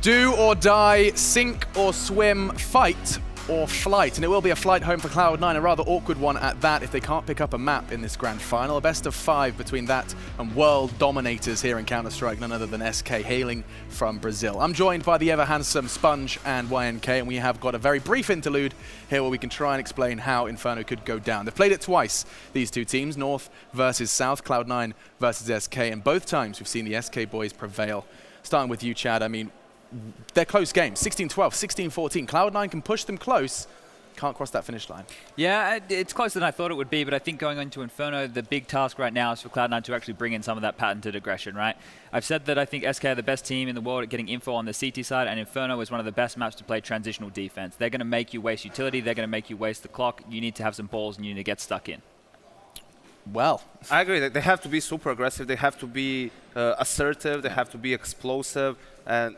Do or die, sink or swim, fight or flight. And it will be a flight home for Cloud9, a rather awkward one at that if they can't pick up a map in this grand final. A best of 5 between that and world dominators here in Counter-Strike, none other than SK, hailing from Brazil. I'm joined by the ever-handsome Sponge and YNK, and we have got a very brief interlude here where we can try and explain how Inferno could go down. They've played it twice, these two teams, North versus South, Cloud9 versus SK, and both times we've seen the SK boys prevail. Starting with you, Chad, I mean, they're close games, 16-12, 16-14. Cloud9 can push them close, can't cross that finish line. Yeah, it's closer than I thought it would be, but I think going into Inferno, the big task right now is for Cloud9 to actually bring in some of that patented aggression, right? I've said that I think SK are the best team in the world at getting info on the CT side, and Inferno is one of the best maps to play transitional defense. They're going to make you waste utility, they're going to make you waste the clock. You need to have some balls and you need to get stuck in. Well, I agree that they have to be super aggressive, they have to be assertive, they have to be explosive, and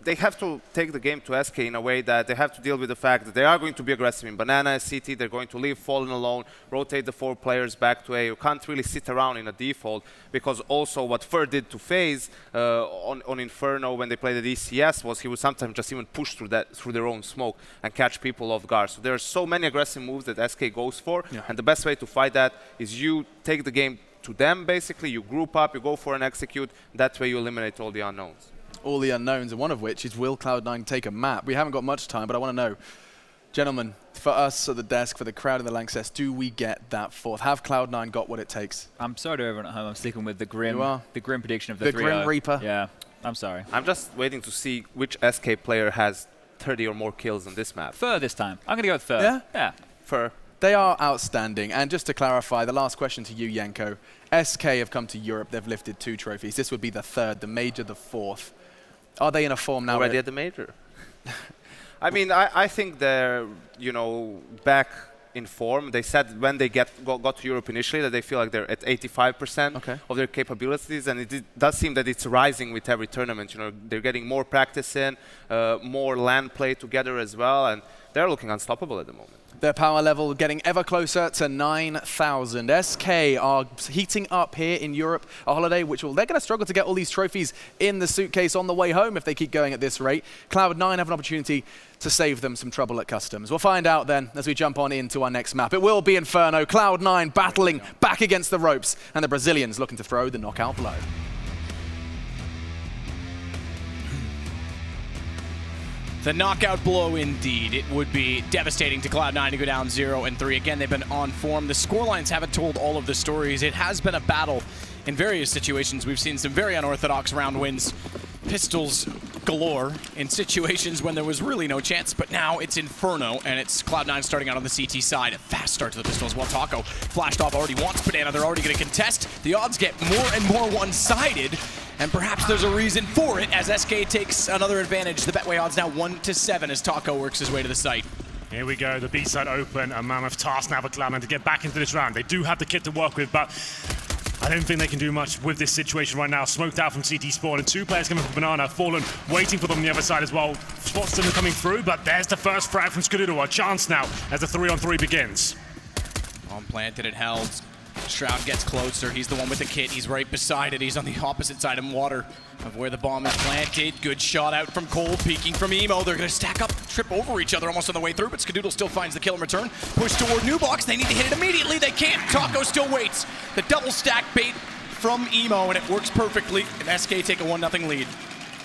they have to take the game to SK in a way that they have to deal with the fact that they are going to be aggressive in Banana and CT. They're going to leave Fallen alone, rotate the 4 players back to A. You can't really sit around in a default, because also what Fur did to FaZe on Inferno when they played at ECS was he would sometimes just even push through their own smoke and catch people off guard. So there are so many aggressive moves that SK goes for, and the best way to fight that is you take the game to them, basically. You group up, you go for an execute. That way you eliminate all the unknowns. All the unknowns, and one of which is, will Cloud9 take a map? We haven't got much time, but I want to know, gentlemen, for us at the desk, for the crowd in the Lanxess, do we get that fourth? Have Cloud9 got what it takes? I'm sorry to everyone at home, I'm sticking with the grim prediction of the 3-0. Grim Reaper? Yeah, I'm sorry. I'm just waiting to see which SK player has 30 or more kills on this map. Fur this time. I'm going to go with Fur. Yeah? Yeah. Fur. They are outstanding. And just to clarify, the last question to you, Yanko. SK have come to Europe. They've lifted 2 trophies. This would be the 3rd, the major the 4th. Are they in a form now? Already at the major. I mean, I think they're, back in form. They said when they got to Europe initially that they feel like they're at 85% of their capabilities, and it does seem that it's rising with every tournament. They're getting more practice in, more LAN play together as well, and they're looking unstoppable at the moment. Their power level getting ever closer to 9,000. SK are heating up here in Europe, a holiday which they're going to struggle to get all these trophies in the suitcase on the way home if they keep going at this rate. Cloud9 have an opportunity to save them some trouble at customs. We'll find out then as we jump on into our next map. It will be Inferno, Cloud9 battling back against the ropes, and the Brazilians looking to throw the knockout blow. The knockout blow indeed. It would be devastating to Cloud9 to go down 0-3. Again, they've been on form. The scorelines haven't told all of the stories. It has been a battle in various situations. We've seen some very unorthodox round wins. Pistols galore in situations when there was really no chance, but now it's Inferno, and it's Cloud9 starting out on the CT side. A fast start to the pistols while Taco flashed off, already wants Banana. They're already going to contest. The odds get more and more one-sided, and perhaps there's a reason for it as SK takes another advantage. The Betway odds now 1-7 as Taco works his way to the site. Here we go, the B side open, a mammoth task now for Cloud9 to get back into this round. They do have the kit to work with, but I don't think they can do much with this situation right now. Smoked out from CT spawn, and 2 players coming from Banana. Fallen waiting for them on the other side as well. Spots them coming through, but there's the first frag from Skadoodle. A chance now as the 3-on-3 begins. On planted and held. Shroud gets closer. He's the one with the kit. He's right beside it. He's on the opposite side of water of where the bomb is planted. Good shot out from Cole, peeking from Emo. They're going to stack up, trip over each other almost on the way through, but Skadoodle still finds the kill in return. Push toward new box. They need to hit it immediately. They can't. Taco still waits. The double stack bait from Emo, and it works perfectly. And SK take a 1-0 lead.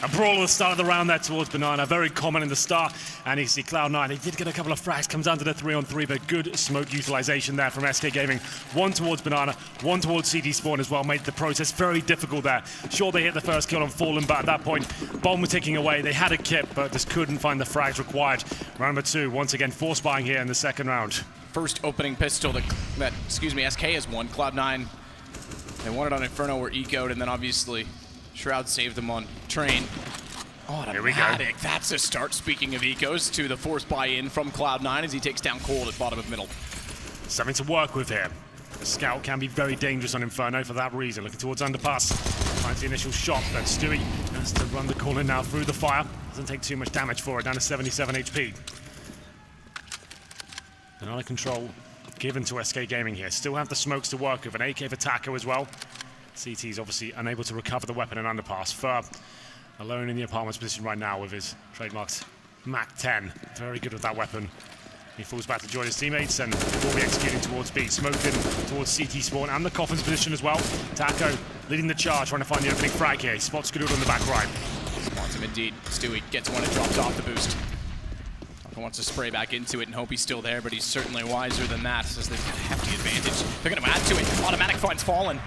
A brawl at the start of the round there towards Banana, very common in the start. And you see Cloud9, they did get a couple of frags, comes down to the 3-on-3, but good smoke utilization there from SK Gaming. 1 towards Banana, 1 towards CD Spawn as well, made the process very difficult there. Sure, they hit the first kill on Fallen, but at that point, bomb was ticking away. They had a kit, but just couldn't find the frags required. Round number 2, once again, force buying here in the second round. First opening pistol that SK has won. Cloud9, they won it on Inferno, were ecoed, and then obviously Shroud saved them on Train. Automatic. That's a start, speaking of ecos, to the force buy-in from Cloud9 as he takes down Cold at bottom of middle. Something to work with here. The scout can be very dangerous on Inferno for that reason. Looking towards underpass. Finds the initial shot, but Stewie has to run the corner now through the fire. Doesn't take too much damage for it, down to 77 HP. Another control given to SK Gaming here. Still have the smokes to work with, an AK for Taco as well. CT's obviously unable to recover the weapon in underpass. Fur alone in the apartment's position right now with his trademarked Mac 10. Very good with that weapon. He falls back to join his teammates and will be executing towards B. Smoked in towards CT spawn and the Coffin's position as well. Taco leading the charge, trying to find the opening frag here. He spots Skadoodle on the back right. Wants him indeed. Stewie gets one and drops off the boost. Taco wants to spray back into it and hope he's still there, but he's certainly wiser than that, as they've got a hefty advantage. They're going to add to it. Automatic finds Fallen.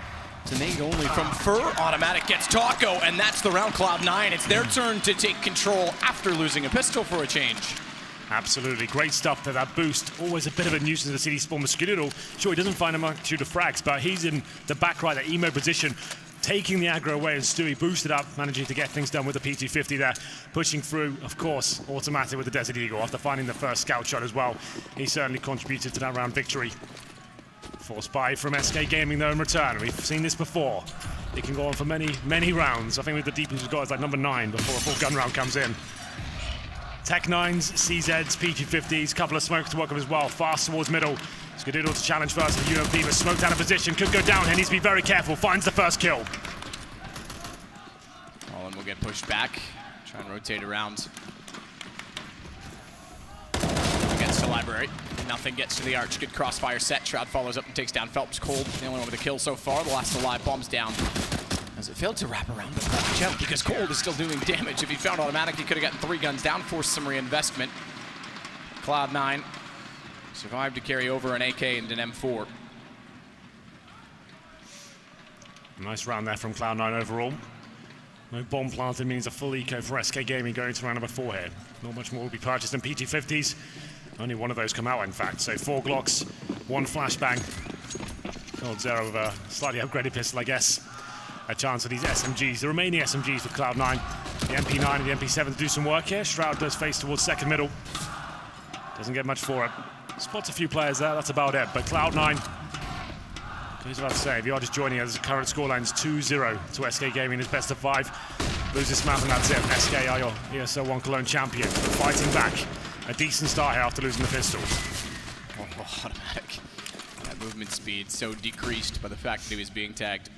It's a nade only from Fur. Automatic gets Taco, and that's the round. Cloud9. It's their turn to take control after losing a pistol for a change. Absolutely. Great stuff there. That boost, always a bit of a nuisance to the city spawn with Skadoodle. Sure, he doesn't find a multitude of frags, but he's in the back right, that emo position, taking the aggro away, and Stewie boosted up, managing to get things done with the P250 there, pushing through, of course, automatic with the Desert Eagle after finding the first scout shot as well. He certainly contributed to that round victory. Forced buy from SK Gaming though in return. We've seen this before. It can go on for many, many rounds. I think with the deepest we've got is like number 9 before a full gun round comes in. Tech 9s, CZs, P250s, couple of smokes to work with as well. Fast towards middle. Skadoodle to challenge first the UMP, but smoked out of position. Could go down here, needs to be very careful. Finds the first kill. Fallen will get pushed back. Try and rotate around. Gets to Library. Nothing gets to the arch. Good crossfire set. Shroud follows up and takes down Phelps. Cold, the only one with a kill so far. The last alive, bombs down. As it failed to wrap around, but watch out because Cold is still doing damage. If he found automatic, he could have gotten 3 guns down, forced some reinvestment. Cloud9 survived to carry over an AK and an M4. Nice round there from Cloud9 overall. No bomb planted means a full eco for SK Gaming going to round number 4 here. Not much more will be purchased than P250s. Only one of those come out, in fact. So 4 Glocks, 1 flashbang. Cold Zero with a slightly upgraded pistol, I guess. A chance for these SMGs, the remaining SMGs for Cloud9. The MP9 and the MP7 do some work here. Shroud does face towards second middle. Doesn't get much for it. Spots a few players there, that's about it. But Cloud9, I was about to say, if you are just joining us, the current scoreline is 2-0 to SK Gaming in his best of 5. Lose this map and that's it. SK are your ESL One Cologne champion. Fighting back. A decent start here after losing the pistols. Oh, automatic. That movement speed so decreased by the fact that he was being tagged.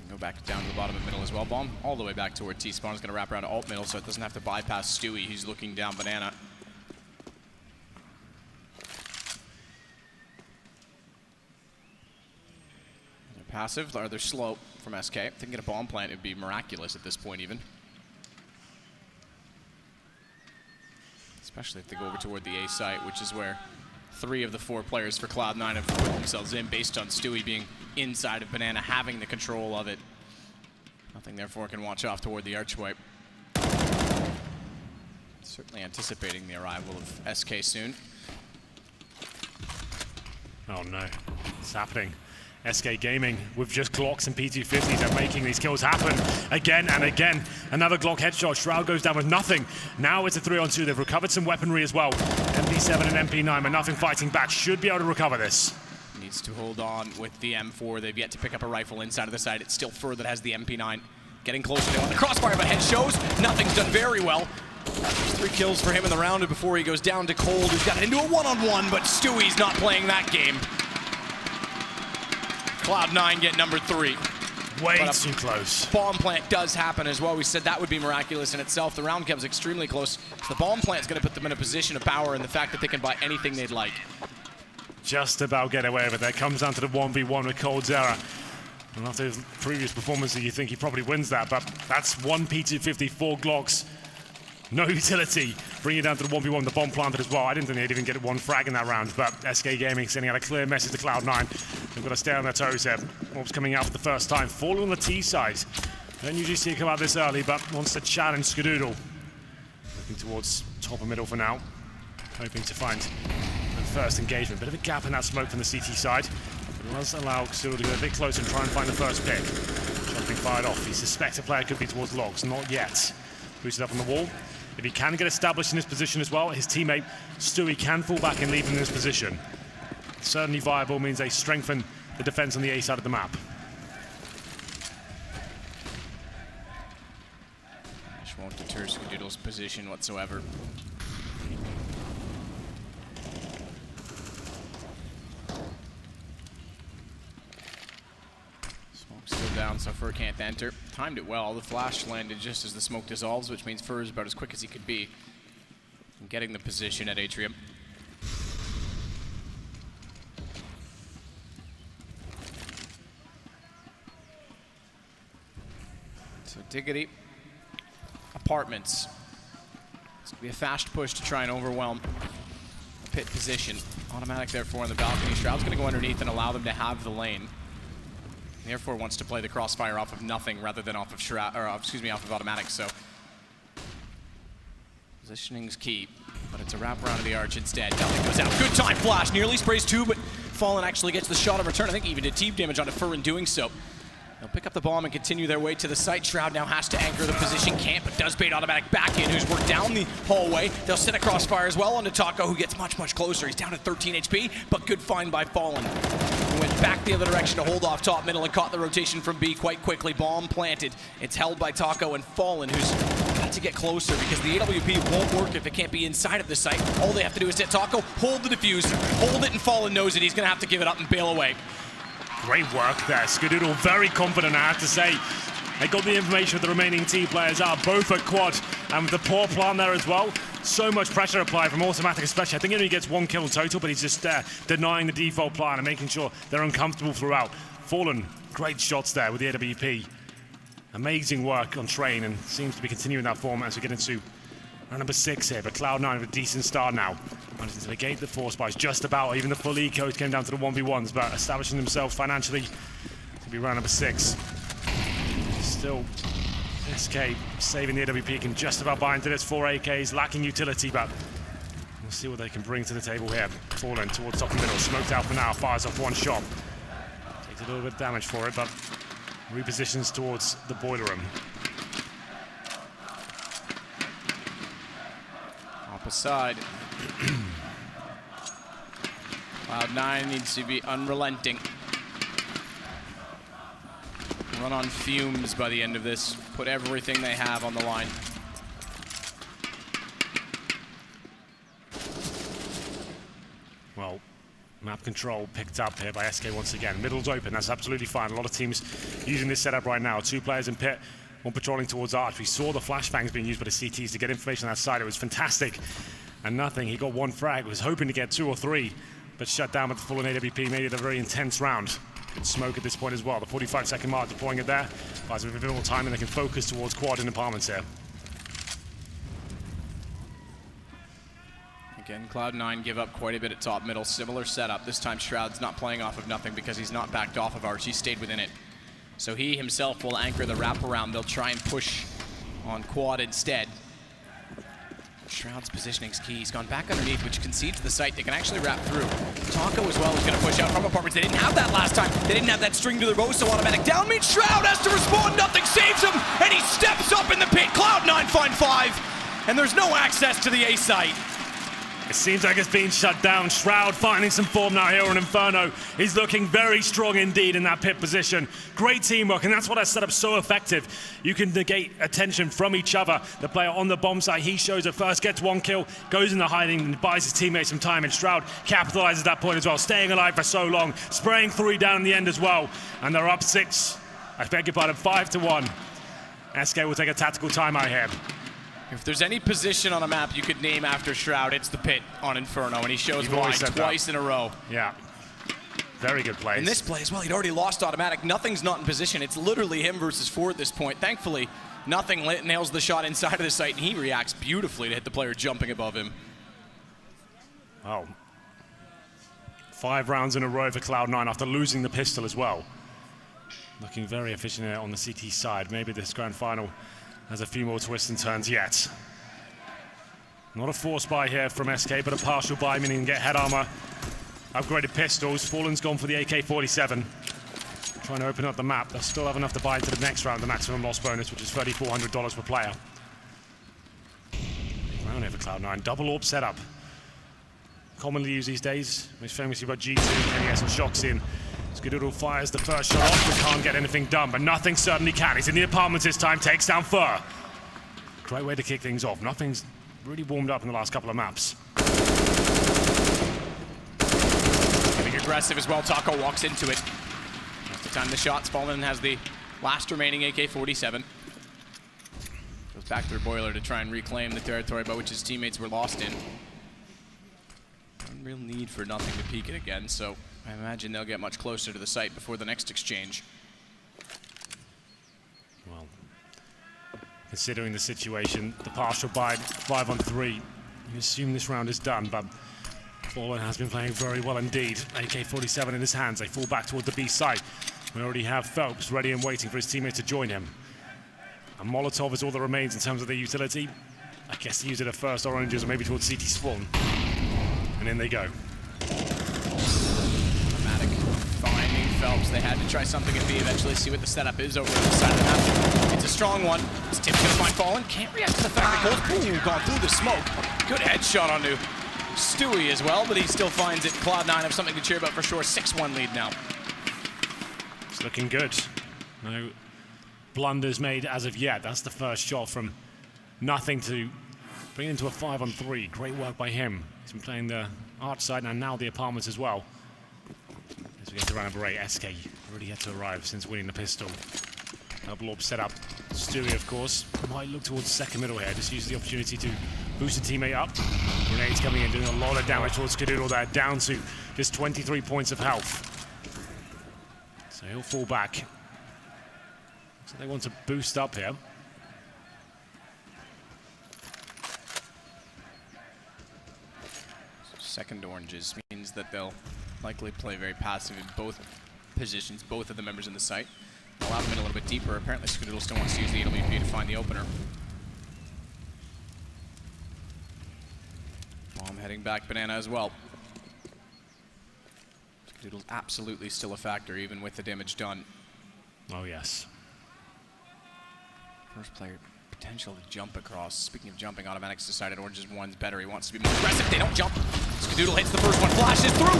Go back down to the bottom of middle as well. Bomb all the way back toward T-spawn. Is going to wrap around to alt middle so it doesn't have to bypass Stewie. He's looking down Banana. They're passive, or they're slow from SK. If they can get a bomb plant, it would be miraculous at this point even. Especially if they go over toward the A site, which is where 3 of the 4 players for Cloud9 have put themselves in based on Stewie being inside of Banana, having the control of it. Nothing therefore can watch off toward the archway. Certainly anticipating the arrival of SK soon. Oh no, it's happening. SK Gaming with just Glocks and P250s are making these kills happen again and again. Another Glock headshot. Shroud goes down with nothing. Now it's a 3-on-2. They've recovered some weaponry as well. MP7 and MP9, but nothing fighting back. Should be able to recover this. Needs to hold on with the M4. They've yet to pick up a rifle inside of the site. It's still Fur that has the MP9. Getting closer. They want the crossfire, but head shows. Nothing's done very well. There's 3 kills for him in the round before he goes down to Cold, who's got into a one-on-one, but Stewie's not playing that game. Cloud9 get number 3. Way too close. Bomb plant does happen as well. We said that would be miraculous in itself. The round comes extremely close. The bomb plant is going to put them in a position of power and the fact that they can buy anything they'd like. Just about get away with it. There comes down to the 1v1 with Cold Zera. And after his previous performances, you think he probably wins that, but that's 1 P250, 4 Glocks. No utility. Bring it down to the 1v1, the bomb planted as well. I didn't think they'd even get 1 frag in that round, but SK Gaming sending out a clear message to Cloud9. They've got to stay on their toes here. Orbs coming out for the first time. Falling on the T side. Don't usually see it come out this early, but wants to challenge Skadoodle. Looking towards top of middle for now. Hoping to find the first engagement. Bit of a gap in that smoke from the CT side. But it does allow Skadoodle to get a bit closer and try and find the first pick. Jumping fired off. He suspects a player could be towards logs. Not yet. Boosted up on the wall. If he can get established in this position as well, his teammate Stewie can fall back and leave him in this position. Certainly viable, means they strengthen the defense on the A side of the map. This won't deter Skadoodle's position whatsoever. Fur can't enter. Timed it well. The flash landed just as the smoke dissolves, which means Fur is about as quick as he could be in getting the position at Atrium. So Diggity, Apartments. It's going to be a fast push to try and overwhelm the pit position. Automatic therefore on the balcony. Shroud's going to go underneath and allow them to have the lane. Therefore wants to play the crossfire off of nothing rather than off of Shroud, or off of Automatic. So positioning's key, but it's a wraparound of the arch instead. Nothing goes out. Good time flash. Nearly sprays two, but Fallen actually gets the shot of return. I think even did team damage onto Fur in doing so. They'll pick up the bomb and continue their way to the site. Shroud now has to anchor the position. Can't, but does bait Automatic back in, who's worked down the hallway. They'll set a crossfire as well onto Taco, who gets much, much closer. He's down to 13 HP, but good find by Fallen. He went back the other direction to hold off top middle and caught the rotation from B quite quickly. Bomb planted. It's held by Taco and Fallen, who's got to get closer because the AWP won't work if it can't be inside of the site. All they have to do is hit Taco, hold the defuse, hold it, and Fallen knows it. He's going to have to give it up and bail away. Great work there. Skadoodle very confident, I have to say. They got the information with the remaining team players are both at quad, and with the poor plan there as well. So much pressure applied from Automatic especially. I think he only gets 1 kill total, but he's just denying the default plan and making sure they're uncomfortable throughout. Fallen, great shots there with the AWP. Amazing work on Train, and seems to be continuing that form as we get into round number 6 here, but Cloud9 with a decent start now. Managing to negate the force buys just about. Even the full ecos came down to the 1v1s, but establishing themselves financially to be round number 6. Still, SK saving the AWP, can just about buy into this. 4 AKs, lacking utility, but we'll see what they can bring to the table here. Fallen towards top and middle, smoked out for now, fires off 1 shot. Takes a little bit of damage for it, but repositions towards the boiler room. Aside. Cloud9 needs to be unrelenting. Run on fumes by the end of this. Put everything they have on the line. Well, map control picked up here by SK once again. Middle's open, that's absolutely fine. A lot of teams using this setup right now. 2 players in pit. One patrolling towards Arch. We saw the flashbangs being used by the CTs to get information on that side. It was fantastic. And nothing. He got 1 frag. Was hoping to get 2 or 3, but shut down with the Fallen AWP. Made it a very intense round. Good smoke at this point as well. The 45-second mark deploying it there. Buys a bit more time and they can focus towards quad in apartments here. Again, Cloud9 give up quite a bit at top middle. Similar setup. This time Shroud's not playing off of nothing because he's not backed off of Arch. He stayed within it. So he himself will anchor the wraparound. They'll try and push on quad instead. Shroud's positioning's key. He's gone back underneath, which concedes the site. They can actually wrap through. Taco as well is going to push out from apartments. They didn't have that last time. They didn't have that string to their bow, so Automatic down means Shroud has to respond. Nothing saves him, and he steps up in the pit. Cloud9 find 5, and there's no access to the A site. It seems like it's being shut down. Shroud finding some form now here on Inferno. He's looking very strong indeed in that pit position. Great teamwork, and that's what has set up so effective. You can negate attention from each other. The player on the bomb site, he shows it first, gets 1 kill, goes into hiding, and buys his teammates some time, and Shroud capitalizes that point as well, staying alive for so long, spraying 3 down in the end as well. And they're up 6, I beg your pardon, 5-1. SK will take a tactical timeout here. If there's any position on a map you could name after Shroud, it's the pit on Inferno, and he shows why twice in a row. Yeah. Very good plays. In this play as well, he'd already lost Automatic. Nothing's not in position. It's literally him versus 4 at this point. Thankfully, Nothing nails the shot inside of the site, and he reacts beautifully to hit the player jumping above him. Oh. 5 rounds in a row for Cloud9 after losing the pistol as well. Looking very efficient on the CT side. Maybe this grand final has a few more twists and turns yet. Not a force buy here from SK, but a partial buy, meaning you can get head armor, upgraded pistols. Fallen's gone for the AK-47. Trying to open up the map. They'll still have enough to buy into the next round, the maximum loss bonus, which is $3,400 per player. Round here for Cloud9. Double AWP setup. Commonly used these days. Most famously, you've got G2, NES, and Shocks in. Skadoodle fires the first shot off, but can't get anything done, but nothing certainly can. He's in the apartments this time, takes down Fur. Great way to kick things off. Nothing's really warmed up in the last couple of maps. Getting aggressive as well. Taco walks into it. Has to time the shots. Fallen has the Last remaining AK-47. Goes back through Boiler to try and reclaim the territory by which his teammates were lost in. No real need for Nothing to peek it again, so I imagine they'll get much closer to the site before the next exchange. Well, considering the situation, the partial bide, 5-on-3, you assume this round is done, but Fallen has been playing very well indeed. AK-47 in his hands, they fall back towards the B site. We already have Phelps ready and waiting for his teammate to join him. And Molotov is all that remains in terms of the utility. I guess he used it at first, oranges, or maybe towards CT spawn. And in they go. Automatic finding Phelps. They had to try something at B eventually, see what the setup is over on the side of the map. It's a strong one. Is Tim's gonna find Fallen? Can't react to the fact that Cole's gone through the smoke. Good headshot onto Stewie as well, but he still finds it. Cloud9 have something to cheer about for sure. 6-1 lead now. It's looking good. No blunders made as of yet. That's the first shot from Nothing to bring it into a 5-on-3. Great work by him. He's been playing the arch side and now the apartments as well. As we get to round number 8, SK already had to arrive since winning the pistol. Double orb set up. Stewie, of course, might look towards second middle here. Just use the opportunity to boost a teammate up. Grenades coming in, doing a lot of damage towards Skadoodle there, down to just 23 points of health. So he'll fall back. So they want to boost up here. Second oranges means that they'll likely play very passive in both positions, both of the members in the site. Allow them in a little bit deeper. Apparently Skadoodle still wants to use the AWP to find the opener. Bomb heading back Banana as well. Skadoodle's absolutely still a factor even with the damage done. Oh yes. First player potential to jump across. Speaking of jumping, Automatic's decided Orange's one's better. He wants to be more aggressive. They don't jump. Skadoodle hits the first one, flashes through.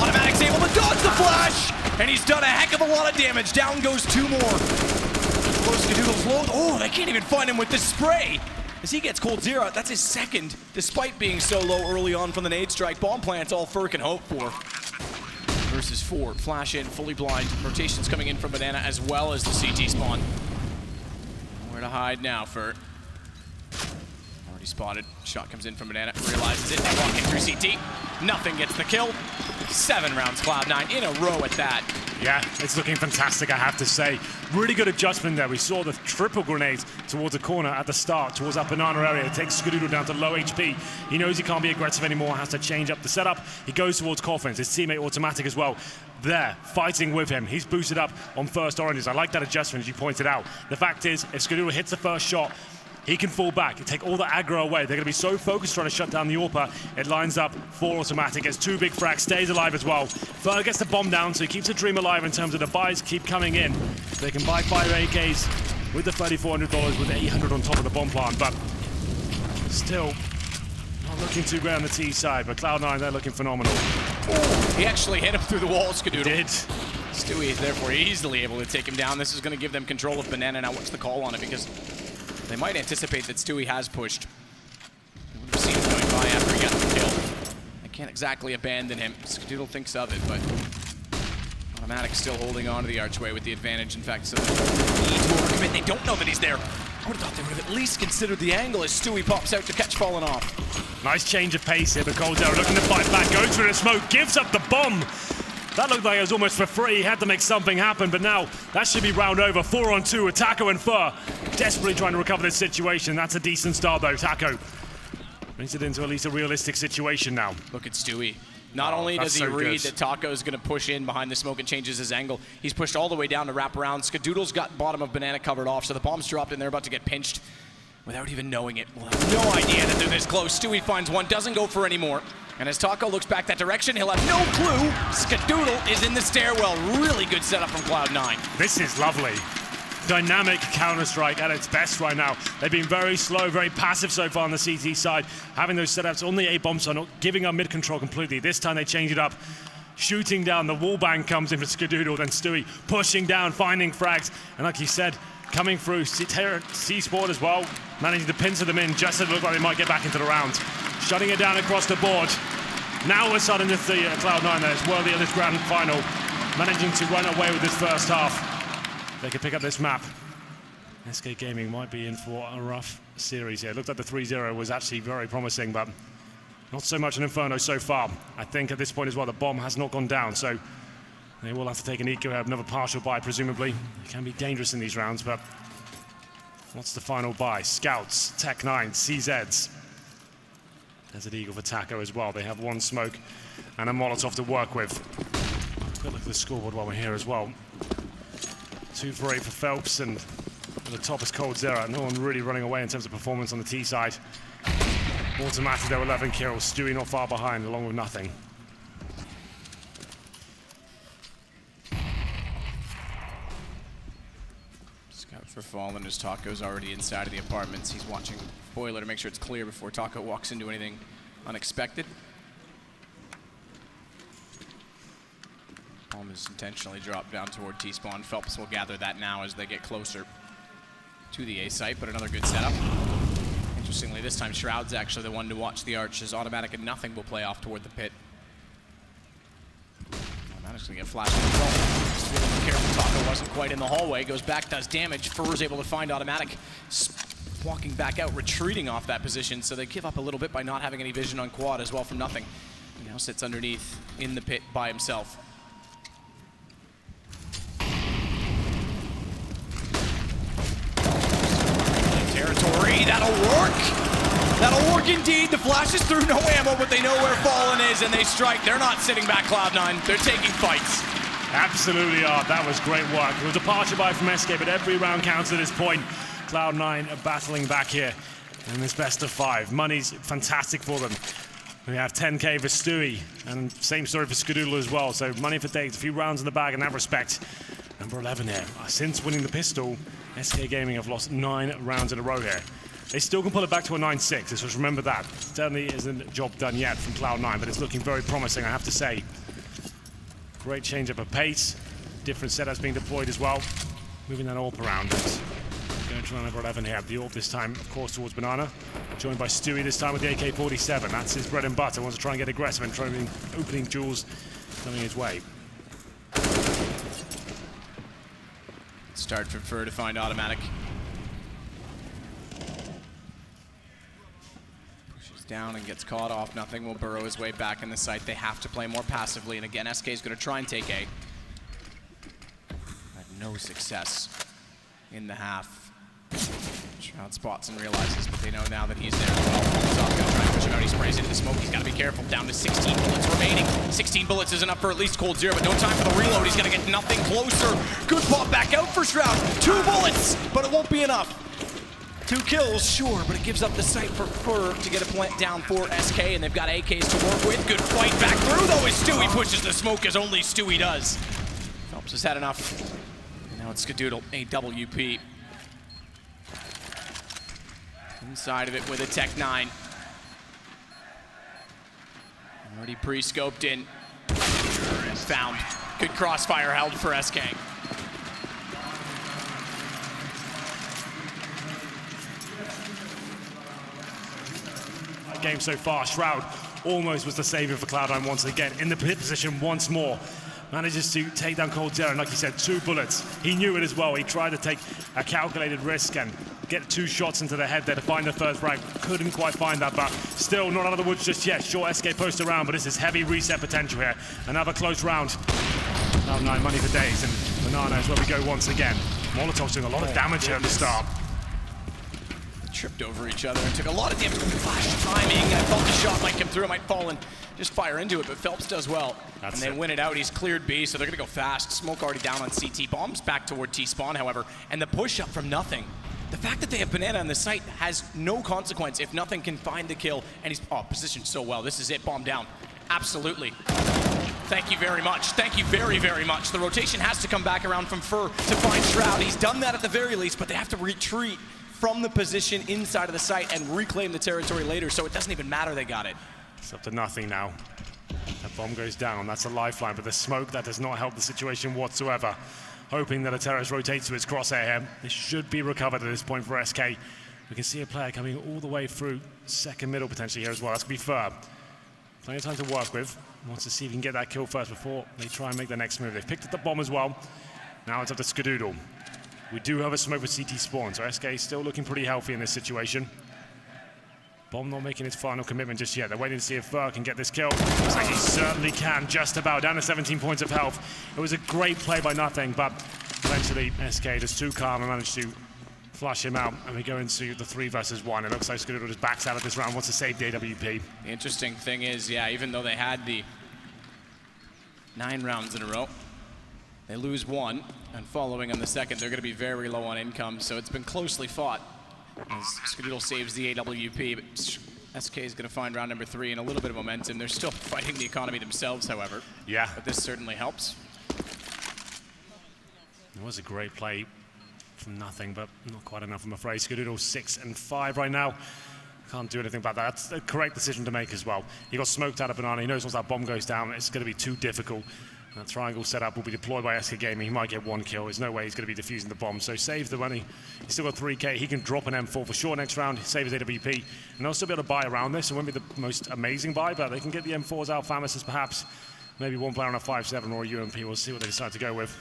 Automatic's able to dodge the flash, and he's done a heck of a lot of damage. Down goes 2 more. Skadoodle's low. Oh, they can't even find him with the spray. As he gets cold zero, that's his second, despite being so low early on from the nade strike. Bomb plant's all Fur can hope for. Versus 4, flash in, fully blind. Rotations coming in from Banana as well as the CT spawn. Nowhere to hide now, Fur. Already spotted. Shot comes in from Banana, realizes it, and walking through CT. Nothing gets the kill. 7 rounds, Cloud9 in a row at that. Yeah, it's looking fantastic, I have to say. Really good adjustment there. We saw the triple grenades towards the corner at the start, towards that banana area. It takes Skadoodle down to low HP. He knows he can't be aggressive anymore, has to change up the setup. He goes towards Coffins, his teammate Automatic as well. There, fighting with him. He's boosted up on first oranges. I like that adjustment, as you pointed out. The fact is, if Skadoodle hits the first shot, he can fall back and take all the aggro away. They're going to be so focused trying to shut down the AWPer. It lines up for Automatic. Gets 2 big frags, stays alive as well. Fur gets the bomb down, so he keeps the dream alive in terms of the buys keep coming in. They can buy 5 AKs with the $3,400 with 800 on top of the bomb plant, but still not looking too great on the T side. But Cloud9, they're looking phenomenal. Oh, he actually hit him through the wall, Skadoodle. He did. Stewie is therefore easily able to take him down. This is going to give them control of Banana. Now what's the call on it? Because they might anticipate that Stewie has pushed. They would have seen him going by after he got the kill. They can't exactly abandon him. Skadoodle thinks of it, but Automatic's still holding on to the archway with the advantage. In fact, so they need to overcommit. They don't know that he's there. I would have thought they would have at least considered the angle as Stewie pops out to catch Fallen off. Nice change of pace here, but Coldzera looking to fight back, goes through the smoke, gives up the bomb. That looked like it was almost for free. He had to make something happen, but now that should be round over. 4-on-2 with Taco and Fur. Desperately trying to recover this situation. That's a decent start, though. Taco brings it into at least a realistic situation now. Look at Stewie. Not only does he read that Taco is going to push in behind the smoke and changes his angle, he's pushed all the way down to wrap around. Skadoodle's got bottom of Banana covered off, so the bomb's dropped and they're about to get pinched without even knowing it. We'll have no idea that they're this close. Stewie finds one, doesn't go for any more. And as Taco looks back that direction, he'll have no clue. Skadoodle is in the stairwell. Really good setup from Cloud9. This is lovely. Dynamic Counter-Strike at its best right now. They've been very slow, very passive so far on the CT side. Having those setups on the A-bomb, so not giving up mid-control completely. This time they change it up. Shooting down, the wall bang comes in for Skadoodle, then Stewie pushing down, finding frags. And like you said, coming through C-Sport as well, managing to pincer them in just as it looked like they might get back into the round. Shutting it down across the board. Now we're starting to see Cloud9 that is worthy of this grand final, managing to run away with this first half. they could pick up this map. SK Gaming might be in for a rough series here. It looked like the 3-0 was actually very promising, but not so much an Inferno so far. I think at this point as well, the bomb has not gone down, so they will have to take an eco, another partial buy, presumably. It can be dangerous in these rounds, but what's the final buy? Scouts, Tech 9, CZs. Desert Eagle for Taco as well. They have one smoke and a Molotov to work with. Quick look at the scoreboard while we're here as well. 2 for 8 for Phelps, and at the top is coldzera. No one really running away in terms of performance on the T side. Automatic, though, 11 kills. Stewie not far behind, along with nothing. Scout for Fallen as Taco's already inside of the apartments. He's watching Boiler to make sure it's clear before Taco walks into anything unexpected. Bomb is intentionally dropped down toward T-spawn. Phelps will gather that now as they get closer to the A site, but another good setup. Interestingly, this time Shroud's actually the one to watch the arch, as Automatic and Nothing will play off toward the pit. Automatic's gonna get flashed in the front. Really careful, Taco wasn't quite in the hallway, goes back, does damage. Fur's able to find Automatic, walking back out, retreating off that position, so they give up a little bit by not having any vision on Quad as well from Nothing. He now sits underneath in the pit by himself. Territory, that'll work! That'll work indeed. The flash is through, no ammo, but they know where Fallen is and they strike. They're not sitting back, Cloud9. They're taking fights. Absolutely are. That was great work. It was a departure buy from SK, but every round counts at this point. Cloud9 are battling back here in this best of 5. Money's fantastic for them. We have 10K for Stewie, and same story for Skadoodle as well. So money for days, a few rounds in the bag in that respect. Number 11 here. Since winning the pistol, SK Gaming have lost 9 rounds in a row here. They still can pull it back to a 9-6, so just remember that. Certainly isn't a job done yet from Cloud9, but it's looking very promising, I have to say. Great change up of pace. Different setups being deployed as well. Moving that AWP around. Going to number 11 here. The AWP this time, of course, towards Banana. Joined by Stewie this time with the AK-47. That's his bread and butter. Wants to try and get aggressive and trying opening jewels coming his way. Start for Fur to find Automatic. Pushes down and gets caught off. Nothing will burrow his way back in the site. They have to play more passively, and again, SK is going to try and take A. Had no success in the half. Shroud spots and realizes, but they know now that he's there as well. Molotov's going to try and push him out. He sprays into the smoke. He's got to be careful. Down to 16 bullets remaining. 16 bullets is enough for at least coldzera, but no time for the reload. He's going to get Nothing closer. Good pop back out for Shroud. 2 bullets, but it won't be enough. 2 kills, sure, but it gives up the sight for Fur to get a plant down for SK, and they've got AKs to work with. Good fight back through, though, as Stewie pushes the smoke, as only Stewie does. Phelps has had enough. And now it's Skadoodle, AWP. Inside of it with a Tech 9. Already pre-scoped in. Found. Good crossfire held for SK. Game so far, Shroud almost was the savior for Cloud9 once again. In the pit position once more. Manages to take down coldzera, and like you said, 2 bullets. He knew it as well. He tried to take a calculated risk and get 2 shots into the head there to find the first frag. Couldn't quite find that, but still not out of the woods just yet. Sure, SK post around, but this is heavy reset potential here. Another close round. Cloud9 money for days, and Banana is where we go once again. Molotov's doing a lot of damage here at the start. Tripped over each other and took a lot of damage. Flash timing. I thought the shot might come through. It might fall and just fire into it, but Phelps does well. And they win it out. He's cleared B, so they're going to go fast. Smoke already down on CT. Bombs back toward T-spawn, however, and the push up from Nothing. The fact that they have Banana on the site has no consequence if Nothing can find the kill, and he's positioned so well. This is it. Bomb down. Absolutely. Thank you very much. Thank you very, very much. The rotation has to come back around from Fur to find Shroud. He's done that at the very least, but they have to retreat from the position inside of the site and reclaim the territory later, so it doesn't even matter they got it. It's up to Nothing now. That bomb goes down, that's a lifeline, but the smoke, that does not help the situation whatsoever. Hoping that a terrorist rotates to its crosshair here. This should be recovered at this point for SK. We can see a player coming all the way through second middle potentially here as well. That's going to be Fur. Plenty of time to work with. Wants to see if he can get that kill first before they try and make the next move. They've picked up the bomb as well. Now it's up to Skadoodle. We do have a smoke for CT spawn, so SK still looking pretty healthy in this situation. Bomb not making his final commitment just yet. They're waiting to see if Ver can get this kill. Looks like he certainly can, just about. Down to 17 points of health. It was a great play by Nothing, but eventually SK just too calm and managed to flush him out. And we go into the 3 versus 1. It looks like Skadoodle just backs out of this round, wants to save the AWP. The interesting thing is, yeah, even though they had the 9 rounds in a row, they lose 1, and following on the second, they're going to be very low on income, so it's been closely fought. As Skadoodle saves the AWP, but SK is going to find round number 3 and a little bit of momentum. They're still fighting the economy themselves, however. Yeah. But this certainly helps. It was a great play from Nothing, but not quite enough, I'm afraid. Skadoodle 6 and 5 right now. Can't do anything about that. That's a correct decision to make as well. He got smoked out of Banana. He knows once that bomb goes down, it's going to be too difficult. That triangle setup will be deployed by SK Gaming. He might get 1 kill. There's no way he's going to be defusing the bomb. So save the money. He's still got 3K. He can drop an M4 for sure next round, save his AWP. And they'll still be able to buy around this. It won't be the most amazing buy, but they can get the M4s out. Famas is perhaps maybe one player on a 5-7 or a UMP. We'll see what they decide to go with.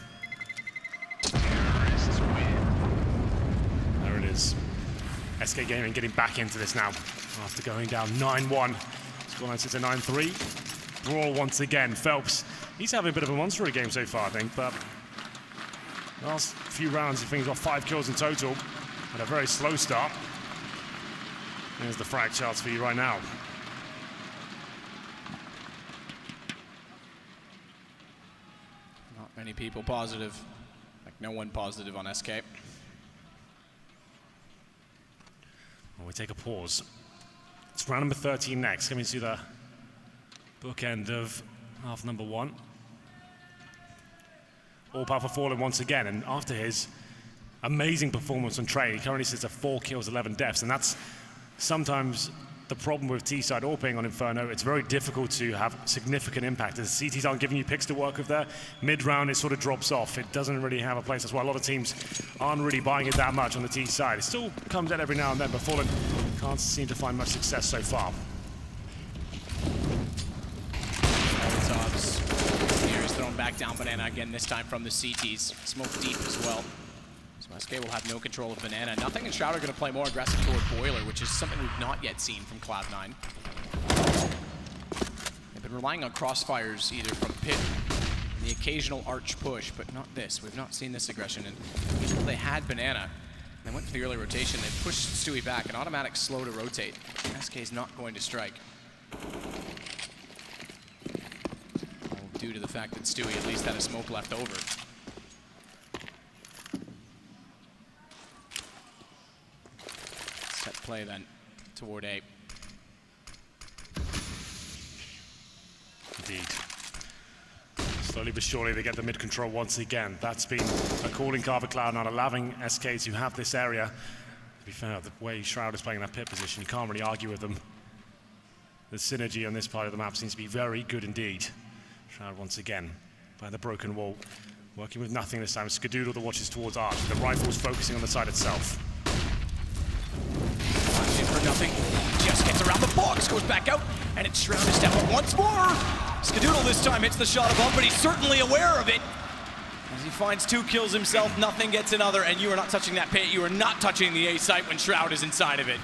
There it is. SK Gaming getting back into this now after going down 9-1. Scoreline sits at 9-3. Brawl once again. Phelps, he's having a bit of a monster game so far, I think, but last few rounds, I think he's got 5 kills in total. Had a very slow start. There's the frag charts for you right now. Not many people positive. Like no one positive on SK. Well, we take a pause. It's round number 13 next, coming to the bookend of half number 1. All power for Fallen once again, and after his amazing performance on Trey, he currently sits at 4 kills, 11 deaths, and that's sometimes the problem with T-side AWPing on Inferno. It's very difficult to have significant impact. As CTs aren't giving you picks to work with there, mid-round it sort of drops off. It doesn't really have a place. That's why a lot of teams aren't really buying it that much on the T side. It still comes out every now and then, but Fallen can't seem to find much success so far. Here is thrown back down Banana again, this time from the CTs. Smoke deep as well. So SK will have no control of Banana. Nothing and Shroud are going to play more aggressive toward Boiler, which is something we've not yet seen from Cloud9. They've been relying on crossfires either from Pit, and the occasional arch push, but not this. We've not seen this aggression. And even though they had Banana, they went for the early rotation, they pushed Stewie back, an automatic slow to rotate. SK is not going to strike. Due to the fact that Stewie at least had a smoke left over. Set play then toward A. Indeed. Slowly but surely they get the mid control once again. That's been a calling card for Cloud9, allowing SK to have this area. To be fair, the way Shroud is playing that pit position, you can't really argue with them. The synergy on this part of the map seems to be very good indeed. Shroud once again by the broken wall, working with Nothing this time. Skadoodle that watches towards Arch. The rifle's focusing on the side itself. In for Nothing, just gets around the box, goes back out, and it's Shroud to step up once more. Skadoodle this time hits the shot above, but he's certainly aware of it. As he finds 2 kills himself, Nothing gets another, and you are not touching that pit. You are not touching the A site when Shroud is inside of it.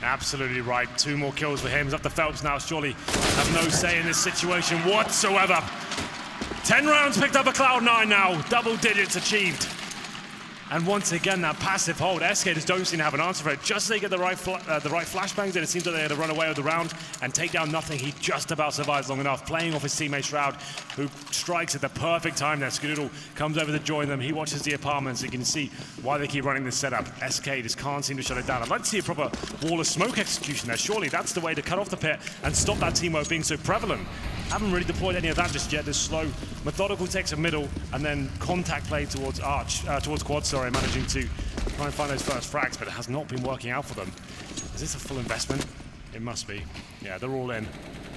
Absolutely right. 2 more kills for him. He's up to Phelps now. Surely have no say in this situation whatsoever. 10 rounds picked up for Cloud9 now. Double digits achieved. And once again, that passive hold. SK just don't seem to have an answer for it. Just as they get the right flashbangs in, it seems that they had to run away with the round and take down Nothing. He just about survives long enough, playing off his teammate Shroud, who strikes at the perfect time there. Skadoodle comes over to join them. He watches the apartments. You can see why they keep running this setup. SK just can't seem to shut it down. I'd like to see a proper wall of smoke execution there. Surely that's the way to cut off the pit and stop that teamwork being so prevalent. Haven't really deployed any of that just yet. This slow, methodical takes a middle and then contact play towards towards quad, managing to try and find those first frags, but it has not been working out for them. Is this a full investment? It must be. Yeah, they're all in.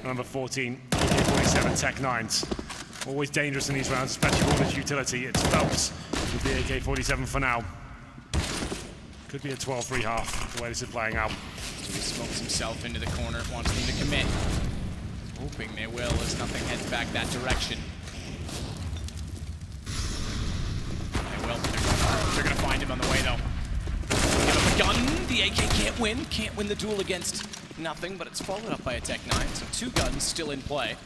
Number 14, AK-47 Tech 9s. Always dangerous in these rounds, especially with all this utility. It's Phelps with the AK-47 for now. Could be a 12-3 half, the way this is playing out. So he smokes himself into the corner, wants them to commit. Hoping they will as Nothing heads back that direction. They will. They're going to find him gun. The AK can't win the duel against nothing, but it's followed up by a Tech 9, so 2 guns still in play.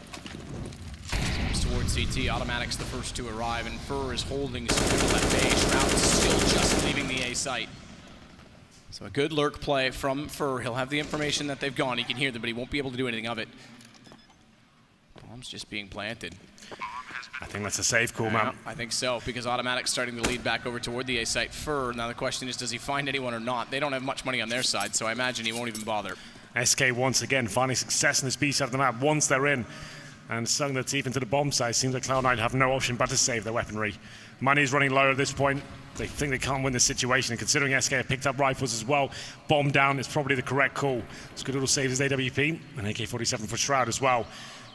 Moves towards CT, Automatic's the first to arrive, and Fur is holding Skadoodle at bay. Shroud is still just leaving the A site. So a good lurk play from Fur. He'll have the information that they've gone. He can hear them, but he won't be able to do anything of it. Bomb's just being planted. I think that's a safe call, man. I think so, because Automatic's starting to lead back over toward the A site. Fur, now the question is, does he find anyone or not? They don't have much money on their side, so I imagine he won't even bother. SK once again finding success in this B side of the map once they're in and sunk their teeth into the bomb side. Seems like Cloud9 have no option but to save their weaponry. Money's running low at this point. They think they can't win this situation, and considering SK have picked up rifles as well, bomb down is probably the correct call. Skadoodle saves his AWP, and AK-47 for Shroud as well.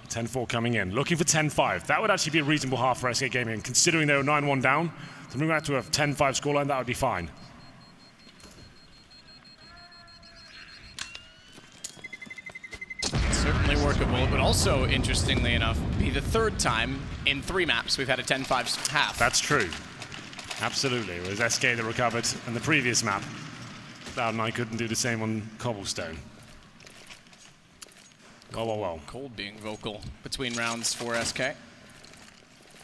10-4 coming in, looking for 10-5. That would actually be a reasonable half for SK Gaming, and considering they were 9-1 down, to move out to a 10-5 scoreline, that would be fine. Certainly workable, but also, interestingly enough, be the 3rd time in 3 maps we've had a 10-5 half. That's true. Absolutely. It was SK that recovered in the previous map. Cloud9 couldn't do the same on Cobblestone. Well. Cold being vocal between rounds for SK.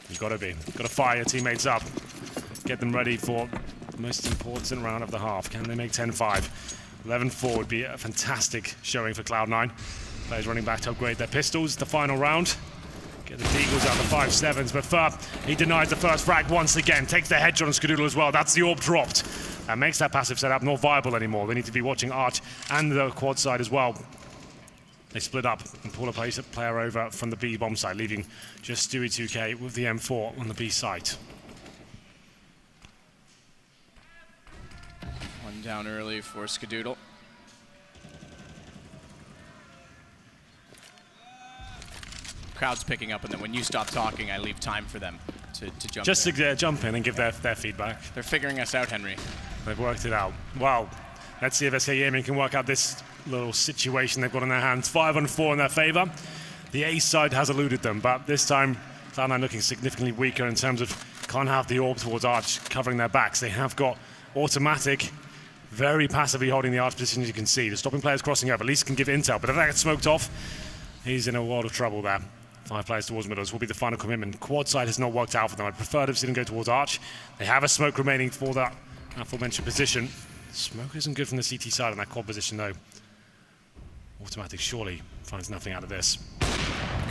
You've got to be. Got to fire your teammates up. Get them ready for the most important round of the half. Can they make 10-5? 11-4 would be a fantastic showing for Cloud9. Players running back to upgrade their pistols. The final round. Get the Deagles out the 5-7s, but Fur, he denies the first frag once again. Takes the headshot on Skadoodle as well. That's the AWP dropped. That makes that passive setup not viable anymore. They need to be watching Arch and the quad side as well. They split up and pull a player over from the B bomb side, leaving just Stewie 2K with the M4 on the B site. One down early for Skadoodle. Crowd's picking up, and then when you stop talking, I leave time for them to jump Just in. to jump in and give their feedback. They're figuring us out, Henry. They've worked it out. Well, let's see if SK Gaming can work out this little situation they've got in their hands. 5-4 in their favor. The A side has eluded them, but this time Cloud9 looking significantly weaker in terms of can't have the AWP towards Arch covering their backs. They have got Automatic very passively holding the Arch position, as you can see. The stopping players crossing over at least can give intel, but if that gets smoked off, he's in a world of trouble there. 5 players towards middles will be the final commitment. Quad side has not worked out for them. I'd prefer to see them go towards Arch. They have a smoke remaining for that aforementioned position. Smoke isn't good from the CT side in that quad position though. Automatic surely finds nothing out of this.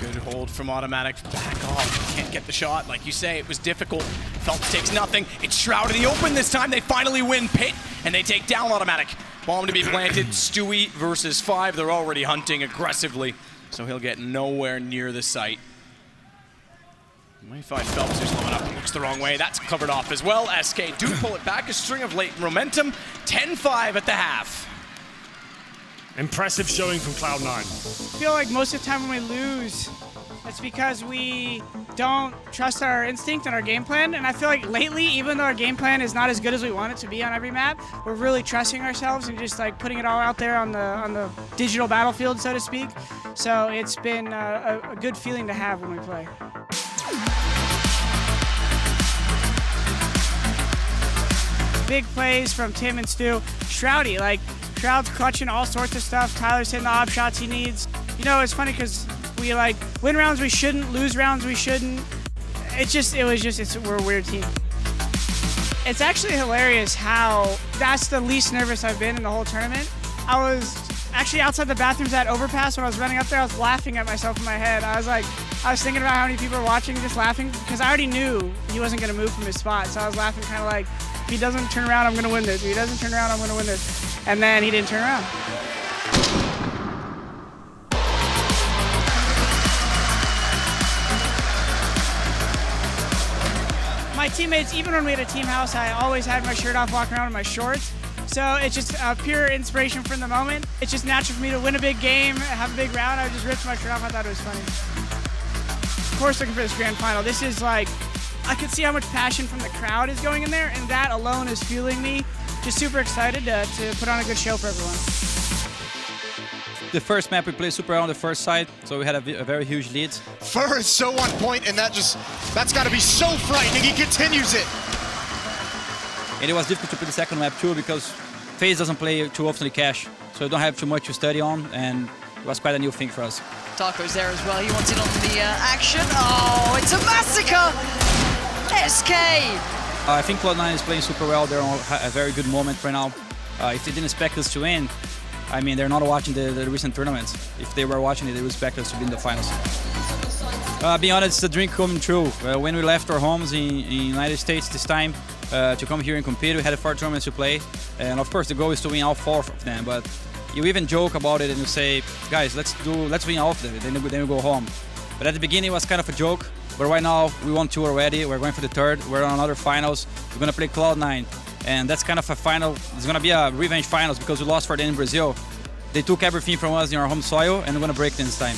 Good hold from Automatic. Back off. Can't get the shot. Like you say, it was difficult. Phelps takes nothing. It's Shroud in the open this time. They finally win Pit, and they take down Automatic. Bomb to be planted. Stewie versus 5. They're already hunting aggressively, so he'll get nowhere near the site. You might find Phelps who's blowing up and looks the wrong way. That's covered off as well. SK do pull it back. A string of late momentum. 10-5 at the half. Impressive showing from Cloud9. I feel like most of the time when we lose, it's because we don't trust our instinct and our game plan. And I feel like lately, even though our game plan is not as good as we want it to be on every map, we're really trusting ourselves and just like putting it all out there on the digital battlefield, so to speak. So it's been a good feeling to have when we play. Big plays from Tim and Stu. Shroudy, like, Shroud's clutching all sorts of stuff. Tyler's hitting the op shots he needs. You know, it's funny because we like win rounds we shouldn't, lose rounds we shouldn't. We're a weird team. It's actually hilarious how that's the least nervous I've been in the whole tournament. I was actually outside the bathrooms at Overpass when I was running up there. I was laughing at myself in my head. I was thinking about how many people were watching, just laughing because I already knew he wasn't going to move from his spot. So I was laughing kind of like, if he doesn't turn around, I'm going to win this. If he doesn't turn around, I'm going to win this. And then he didn't turn around. My teammates, even when we had a team house, I always had my shirt off, walking around in my shorts. So it's just pure inspiration from the moment. It's just natural for me to win a big game, have a big round. I just ripped my shirt off. I thought it was funny. Of course, looking for this grand final. This is like, I could see how much passion from the crowd is going in there, and that alone is fueling me. Just super excited to put on a good show for everyone. The first map we played super well on the first side, so we had a very huge lead. Fur is so on point, and that's got to be so frightening. He continues it. And it was difficult to play the second map too, because FaZe doesn't play too often cash, so we don't have too much to study on, and it was quite a new thing for us. Taco's there as well. He wants in on the action. Oh, it's a massacre! SK! I think Cloud9 is playing super well. They're on a very good moment right now. If they didn't expect us to win, I mean, they're not watching the recent tournaments. If they were watching it, they would expect us to be in the finals. Being honest, it's a dream coming true. When we left our homes in United States this time to come here and compete, we had 4 tournaments to play. And of course, the goal is to win all 4 of them. But you even joke about it and you say, guys, let's win all of them, then we go home. But at the beginning, it was kind of a joke. But right now, we won 2 already. We're going for the 3rd. We're on another finals. We're going to play Cloud9. And that's kind of a final. It's going to be a revenge finals because we lost for them in Brazil. They took everything from us in our home soil, and we're going to break them this time.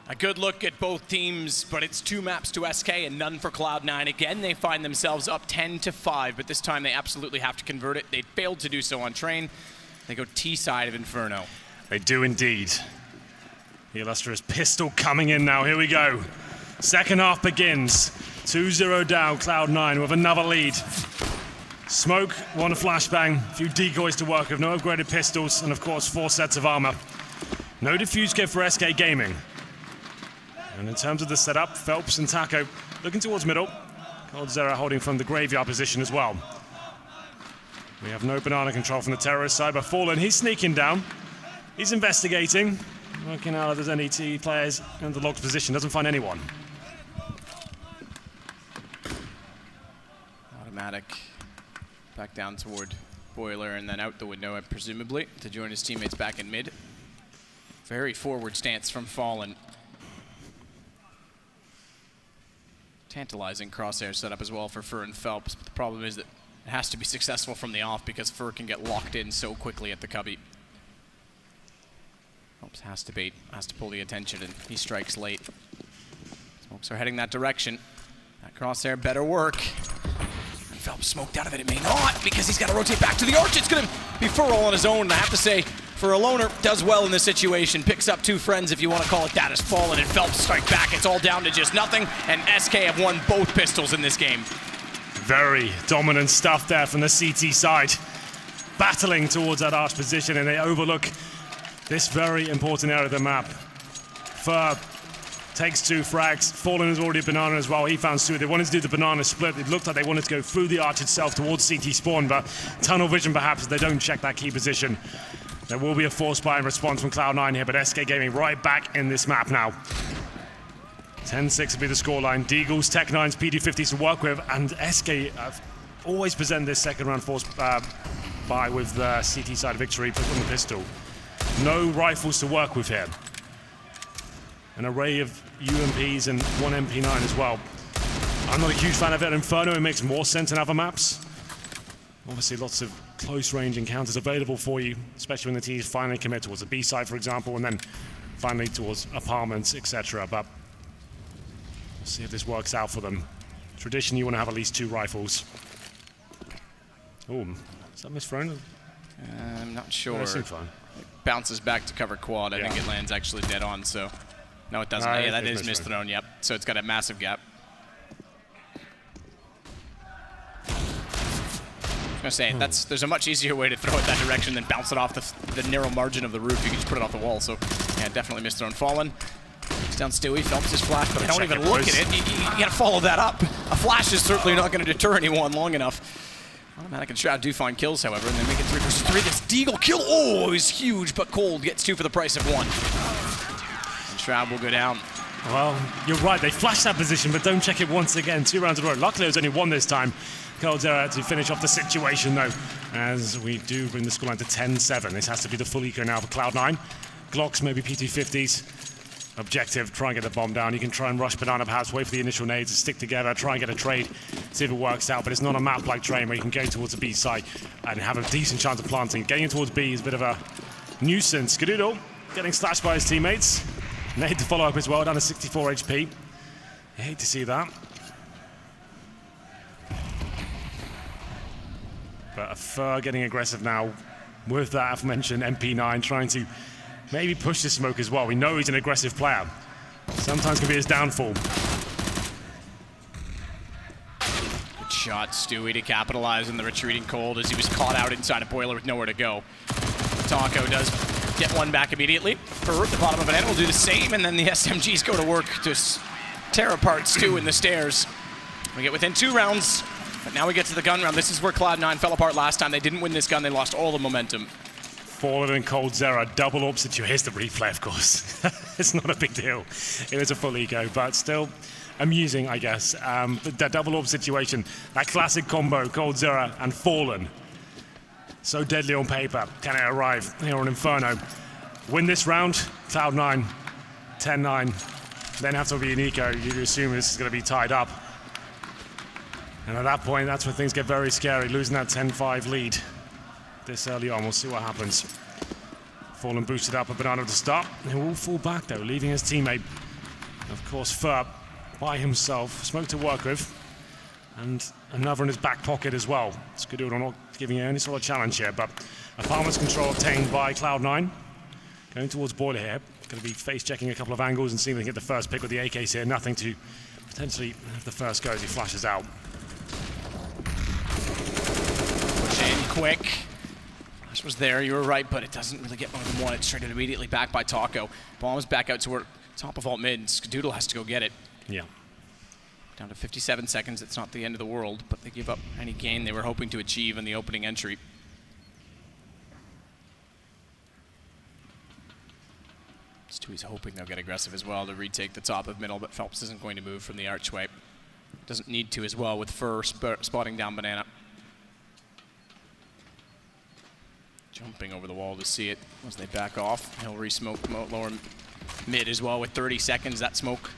A good look at both teams, but it's 2 maps to SK and none for Cloud9. Again, they find themselves up 10-5, but this time they absolutely have to convert it. They failed to do so on Train. They go T side of Inferno. They do indeed. The illustrious pistol coming in now. Here we go. Second half begins. 2-0 down, Cloud9 with another lead. Smoke, 1 flashbang, a few decoys to work with, no upgraded pistols, and of course 4 sets of armor. No defuse kit for SK Gaming. And in terms of the setup, Phelps and Taco looking towards middle. coldzera holding from the graveyard position as well. We have no banana control from the terrorist side, but Fallen, he's sneaking down. He's investigating, working out if there's any T players in the locked position, doesn't find anyone. Automatic back down toward Boiler and then out the window, presumably, to join his teammates back in mid. Very forward stance from Fallen. Tantalizing crosshair setup as well for Fur and Phelps, but the problem is that it has to be successful from the off because Fur can get locked in so quickly at the cubby. Phelps has to bait, has to pull the attention, and he strikes late. Smokes are heading that direction. That crosshair better work. And Phelps smoked out of it. It may not, because he's got to rotate back to the arch. It's going to be Fur all on his own, and I have to say, for a loner, does well in this situation. Picks up 2 friends, if you want to call it that, as Fallen and Phelps strike back. It's all down to just nothing, and SK have won both pistols in this game. Very dominant stuff there from the CT side. Battling towards that arch position, and they overlook this very important area of the map. Fur takes 2 frags. Fallen is already a banana as well. He found 2. They wanted to do the banana split. It looked like they wanted to go through the arch itself towards CT spawn, but tunnel vision perhaps, they don't check that key position. There will be a force buy in response from Cloud9 here, but SK Gaming right back in this map now. 10-6 will be the scoreline. Deagles, Tech9s, PD50s to work with, and SK always present this second round force buy with the CT side victory on the pistol. No rifles to work with here. An array of UMPs and 1 MP9 as well. I'm not a huge fan of it. Inferno, it makes more sense in other maps. Obviously, lots of close-range encounters available for you, especially when the teams finally commit towards the B side, for example, and then finally towards apartments, etc. But we'll see if this works out for them. Traditionally, you want to have at least 2 rifles. Oh, is that misthrown? I'm not sure. That seemed fine. It bounces back to cover quad. I think it lands actually dead on, so... No, it doesn't. Yeah, that is misthrown, yep. So it's got a massive gap. I was going to say, there's a much easier way to throw it that direction than bounce it off the narrow margin of the roof. You can just put it off the wall. So, yeah, definitely misthrown. Fallen. He's down Stewie. Phelps his flash, but I don't even look at it. You got to follow that up. A flash is certainly not going to deter anyone long enough. Automatic and Shroud do find kills, however, and they make it 3 versus 3. This Deagle kill, oh, is huge, but Cold gets 2 for the price of 1. And Shroud will go down. Well, you're right. They flash that position, but don't check it once again. 2 rounds in a row. Luckily, there's only 1 this time. coldzera to finish off the situation, though, as we do bring the scoreline to 10-7. This has to be the full eco now for Cloud9. Glocks, maybe PT50s. Objective, try and get the bomb down. You can try and rush Banana, perhaps wait for the initial nades to stick together, try and get a trade, see if it works out. But it's not a map like Train where you can go towards the B side and have a decent chance of planting. Getting towards B is a bit of a nuisance. Skadoodle getting slashed by his teammates. Nade to follow up as well, down to 64 HP. I hate to see that. But Fur getting aggressive now with that aforementioned MP9, trying to maybe push the smoke as well. We know he's an aggressive player. sometimes can be his downfall. Good shot, Stewie, to capitalize on the retreating Cold as he was caught out inside a boiler with nowhere to go. Taco does get one back immediately. For the bottom of an end will do the same, and then the SMGs go to work to tear apart Stu in the stairs. We get within 2 rounds, but now we get to the gun round. This is where Cloud9 fell apart last time. They didn't win this gun, they lost all the momentum. Fallen and Cold Zera, double AWP situation. Here's the replay, of course. It's not a big deal. It was a full eco, but still amusing, I guess. That double AWP situation, that classic combo, Cold Zera and Fallen. So deadly on paper. Can it arrive here on Inferno? Win this round, Cloud9, 10-9. Then have to be an eco. You assume this is going to be tied up. And at that point, that's when things get very scary, losing that 10-5 lead. This early on, we'll see what happens. Fallen boosted up a banana to start. He will fall back though, leaving his teammate, of course, Fur by himself. Smoke to work with, and another in his back pocket as well. Skadoodle not giving any sort of challenge here, but apartments control obtained by Cloud9. Going towards Boiler here. Going to be face checking a couple of angles and seeing if they can get the first pick with the AKs here. Nothing to potentially have the first go as he flashes out. Push in quick. Flash was there, you were right, but it doesn't really get more than one. It's traded immediately back by Taco. Bomb's back out to where top of alt mid. Skadoodle has to go get it. Yeah. Down to 57 seconds. It's not the end of the world, but they give up any gain they were hoping to achieve in the opening entry. Stewie's hoping they'll get aggressive as well to retake the top of middle, but Phelps isn't going to move from the archway. Doesn't need to as well with Fur spotting down Banana. Jumping over the wall to see it as they back off. He'll re-smoke lower mid as well with 30 seconds. That smoke,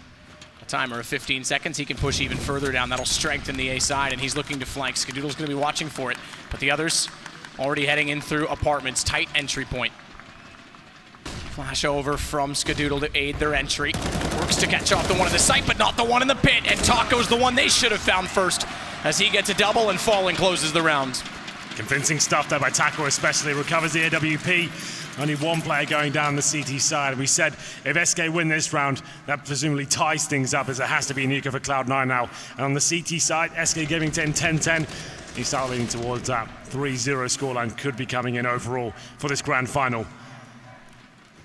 a timer of 15 seconds. He can push even further down. That'll strengthen the A side, and he's looking to flank. Skadoodle's going to be watching for it, but the others already heading in through apartments. Tight entry point. Flash over from Skadoodle to aid their entry. Works to catch off the one in the site, but not the one in the pit. And Taco's the one they should have found first as he gets a double and Fallen closes the round. Convincing stuff there by Taco especially. Recovers the AWP. Only one player going down the CT side. We said if SK win this round, that presumably ties things up as it has to be an eco for Cloud9 now. And on the CT side, SK giving 10-10-10. You start leaning towards that 3-0 scoreline could be coming in overall for this grand final.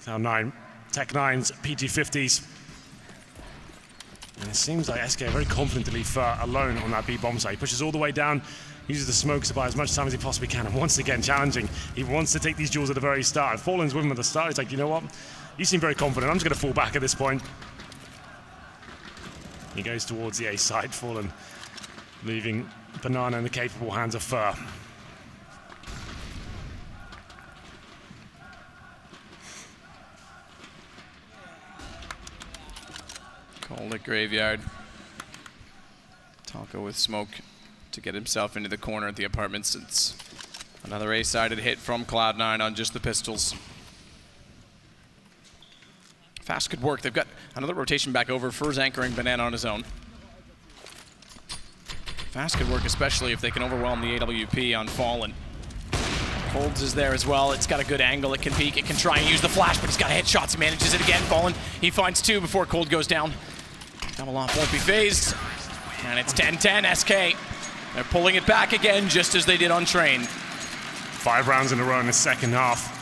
Cloud9, Tech9's PG50s. And it seems like SK are very confident to leave Fur alone on that B bomb site. He pushes all the way down, uses the smokes to buy as much time as he possibly can, and once again challenging. He wants to take these duels at the very start. Fallen's with him at the start. He's like, you know what? You seem very confident. I'm just going to fall back at this point. He goes towards the A side, Fallen, leaving Banana in the capable hands of Fur. Cold at Graveyard. Taco with smoke to get himself into the corner at the apartments. It's another A-sided hit from Cloud9 on just the pistols. Fast could work. They've got another rotation back over. Fur's anchoring Banana on his own. Fast could work, especially if they can overwhelm the AWP on Fallen. Colds is there as well. It's got a good angle. It can peek. It can try and use the flash, but he's got headshots. He manages it again. Fallen, he finds 2 before Cold goes down. Double off won't be phased. And it's 10-10 SK. They're pulling it back again, just as they did on Train. 5 rounds in a row in the second half.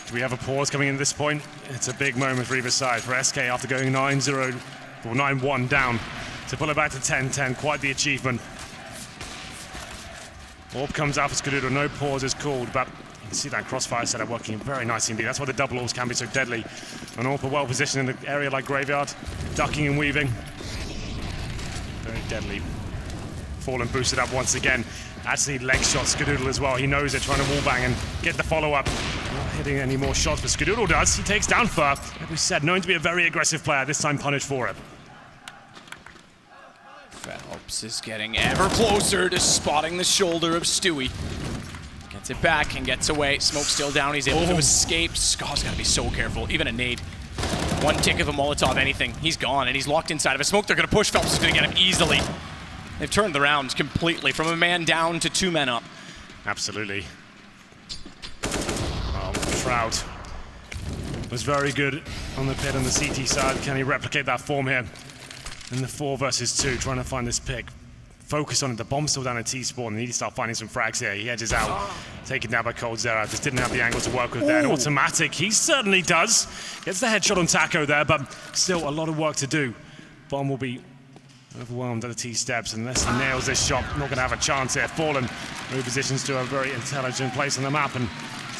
Do we have a pause coming in at this point? It's a big moment for either side. For SK, after going 9-0 or 9-1 down, to pull it back to 10-10, quite the achievement. Orb comes out for Skadoodle, no pause is called, but you can see that crossfire setup working very nicely indeed. That's why the double orbs can be so deadly. And Orb are well positioned in an area like Graveyard, ducking and weaving. Very deadly. Fallen boosted up once again. Actually leg shots Skadoodle as well. He knows it, trying to wallbang and get the follow-up. Not hitting any more shots, but Skadoodle does. He takes down Fur. Like we said, known to be a very aggressive player, this time punished for it. Phelps is getting ever closer to spotting the shoulder of Stewie. Gets it back and gets away. Smoke still down. He's able to escape. Scott's got to be so careful. Even a nade. One tick of a Molotov, anything. He's gone, and he's locked inside of a smoke. They're going to push. Phelps is going to get him easily. They've turned the rounds completely from a man down to 2 men up. Absolutely. Well, Shroud was very good on the pit on the CT side. Can he replicate that form here in the 4 versus 2, trying to find this pick? Focus on it. The bomb's still down at T-spawn. They need to start finding some frags here. He edges out, taken down by coldzera. Just didn't have the angle to work with there. And automatic, he certainly does. Gets the headshot on Taco there, but still a lot of work to do. Bomb will be overwhelmed at the T-steps unless he nails this shot. Not going to have a chance here. Fallen repositions to a very intelligent place on the map, and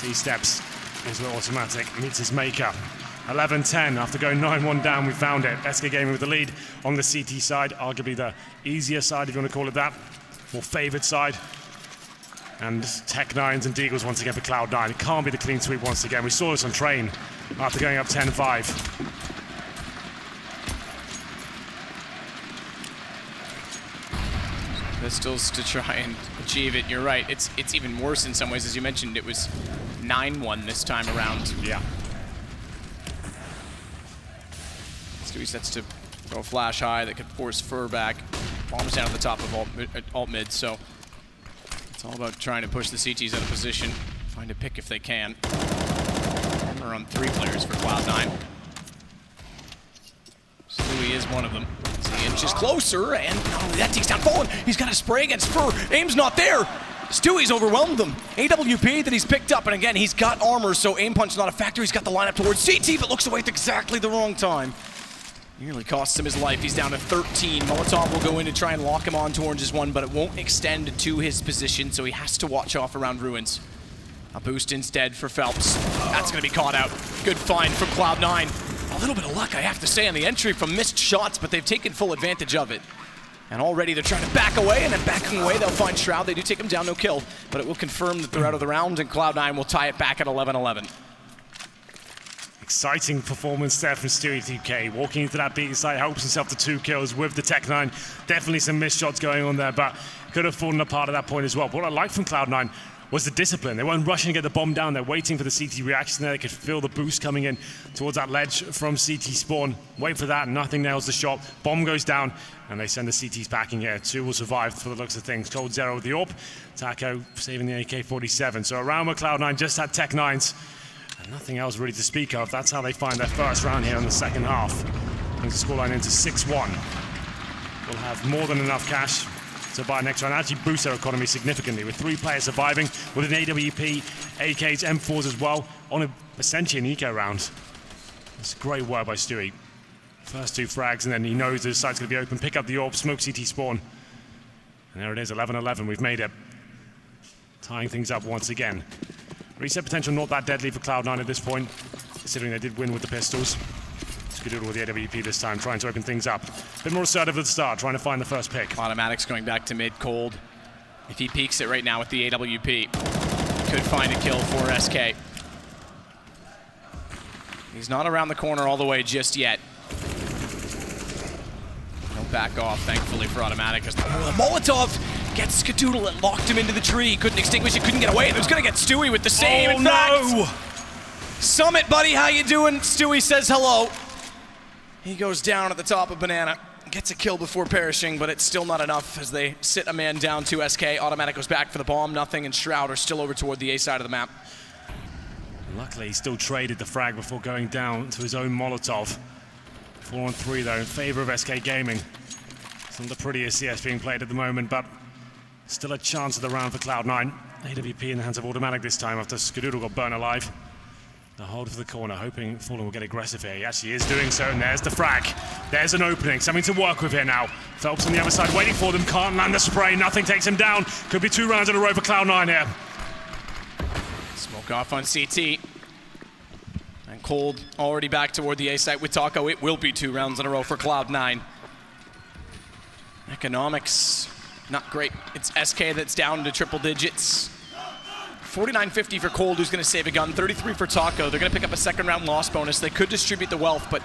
T-steps is where automatic meets his maker. 11-10, after going 9-1 down, we found it. SK Gaming with the lead on the CT side, arguably the easier side, if you want to call it that, more favored side. And Tech9s and Deagles once again for Cloud9. It can't be the clean sweep once again. We saw this on Train after going up 10-5. Pistols to try and achieve it. You're right. It's even worse in some ways. As you mentioned, it was 9-1 this time around. Yeah. Stewie sets to go flash high that could force Fur back. Bombs down at the top of alt mid, so it's all about trying to push the CTs out of position, find a pick if they can. We're on 3 players for Cloud9. Stewie is one of them. So he inches closer, and not only that, takes down Fallen. He's got a spray against Fur. Aim's not there. Stewie's overwhelmed them. AWP that he's picked up, and again, he's got armor, so aim punch not a factor. He's got the lineup towards CT, but looks away at exactly the wrong time. Nearly costs him his life. He's down to 13. Molotov will go in to try and lock him on to Orange's one, but it won't extend to his position, so he has to watch off around Ruins. A boost instead for Phelps. That's going to be caught out. Good find from Cloud9. A little bit of luck, I have to say, on the entry from missed shots, but they've taken full advantage of it. And already they're trying to back away, and then backing away, they'll find Shroud. They do take him down, no kill, but it will confirm that they're out of the round, and Cloud9 will tie it back at 11-11. Exciting performance there from Stewie TK. Walking into that beating site, helps himself to 2 kills with the Tech9. Definitely some missed shots going on there, but could have fallen apart at that point as well. But what I liked from Cloud9 was the discipline. They weren't rushing to get the bomb down. They're waiting for the CT reaction there. They could feel the boost coming in towards that ledge from CT spawn. Wait for that, nothing nails the shot. Bomb goes down, and they send the CTs packing here. 2 will survive for the looks of things. coldzera with the AWP. Taco saving the AK-47. So around where Cloud9 just had Tech9s. And nothing else really to speak of. That's how they find their first round here in the second half. Brings the scoreline into 6-1. We'll have more than enough cash to buy next round. Actually boost their economy significantly with 3 players surviving with an AWP, AKs, M4s as well on essentially an eco round. It's great work by Stewie. First 2 frags, and then he knows the site's going to be open. Pick up the AWP, smoke CT spawn. And there it is, 11-11. We've made it. Tying things up once again. Reset potential not that deadly for Cloud9 at this point, considering they did win with the pistols. Skadoodle with the AWP this time, trying to open things up. A bit more assertive at the start, trying to find the first pick. Automatic's going back to mid cold. If he peeks it right now with the AWP, could find a kill for SK. He's not around the corner all the way just yet. He'll back off, thankfully, for Automatic. As the Molotov gets Skadoodle and locked him into the tree. Couldn't extinguish it, couldn't get away. It was going to get Stewie with the save. Oh, in fact, no! Summit, buddy, how you doing? Stewie says hello. He goes down at the top of Banana. Gets a kill before perishing, but it's still not enough as they sit a man down to SK. Automatic goes back for the bomb. Nothing, and Shroud are still over toward the A side of the map. Luckily, he still traded the frag before going down to his own Molotov. 4-on-3, though, in favor of SK Gaming. It's not the prettiest CS being played at the moment, but still a chance of the round for Cloud9. AWP in the hands of Automatic this time after Skadoodle got burnt alive. The hold for the corner, hoping Fallen will get aggressive here. He actually is doing so, and there's the frag. There's an opening, something to work with here now. Phelps on the other side waiting for them, can't land the spray, nothing takes him down. Could be 2 rounds in a row for Cloud9 here. Smoke off on CT. And Cold already back toward the A site with Taco. It will be 2 rounds in a row for Cloud9. Economics, not great. It's SK that's down to triple digits. 49.50 for Cold, who's going to save a gun. 33 for Taco. They're going to pick up a 2nd round loss bonus. They could distribute the wealth, but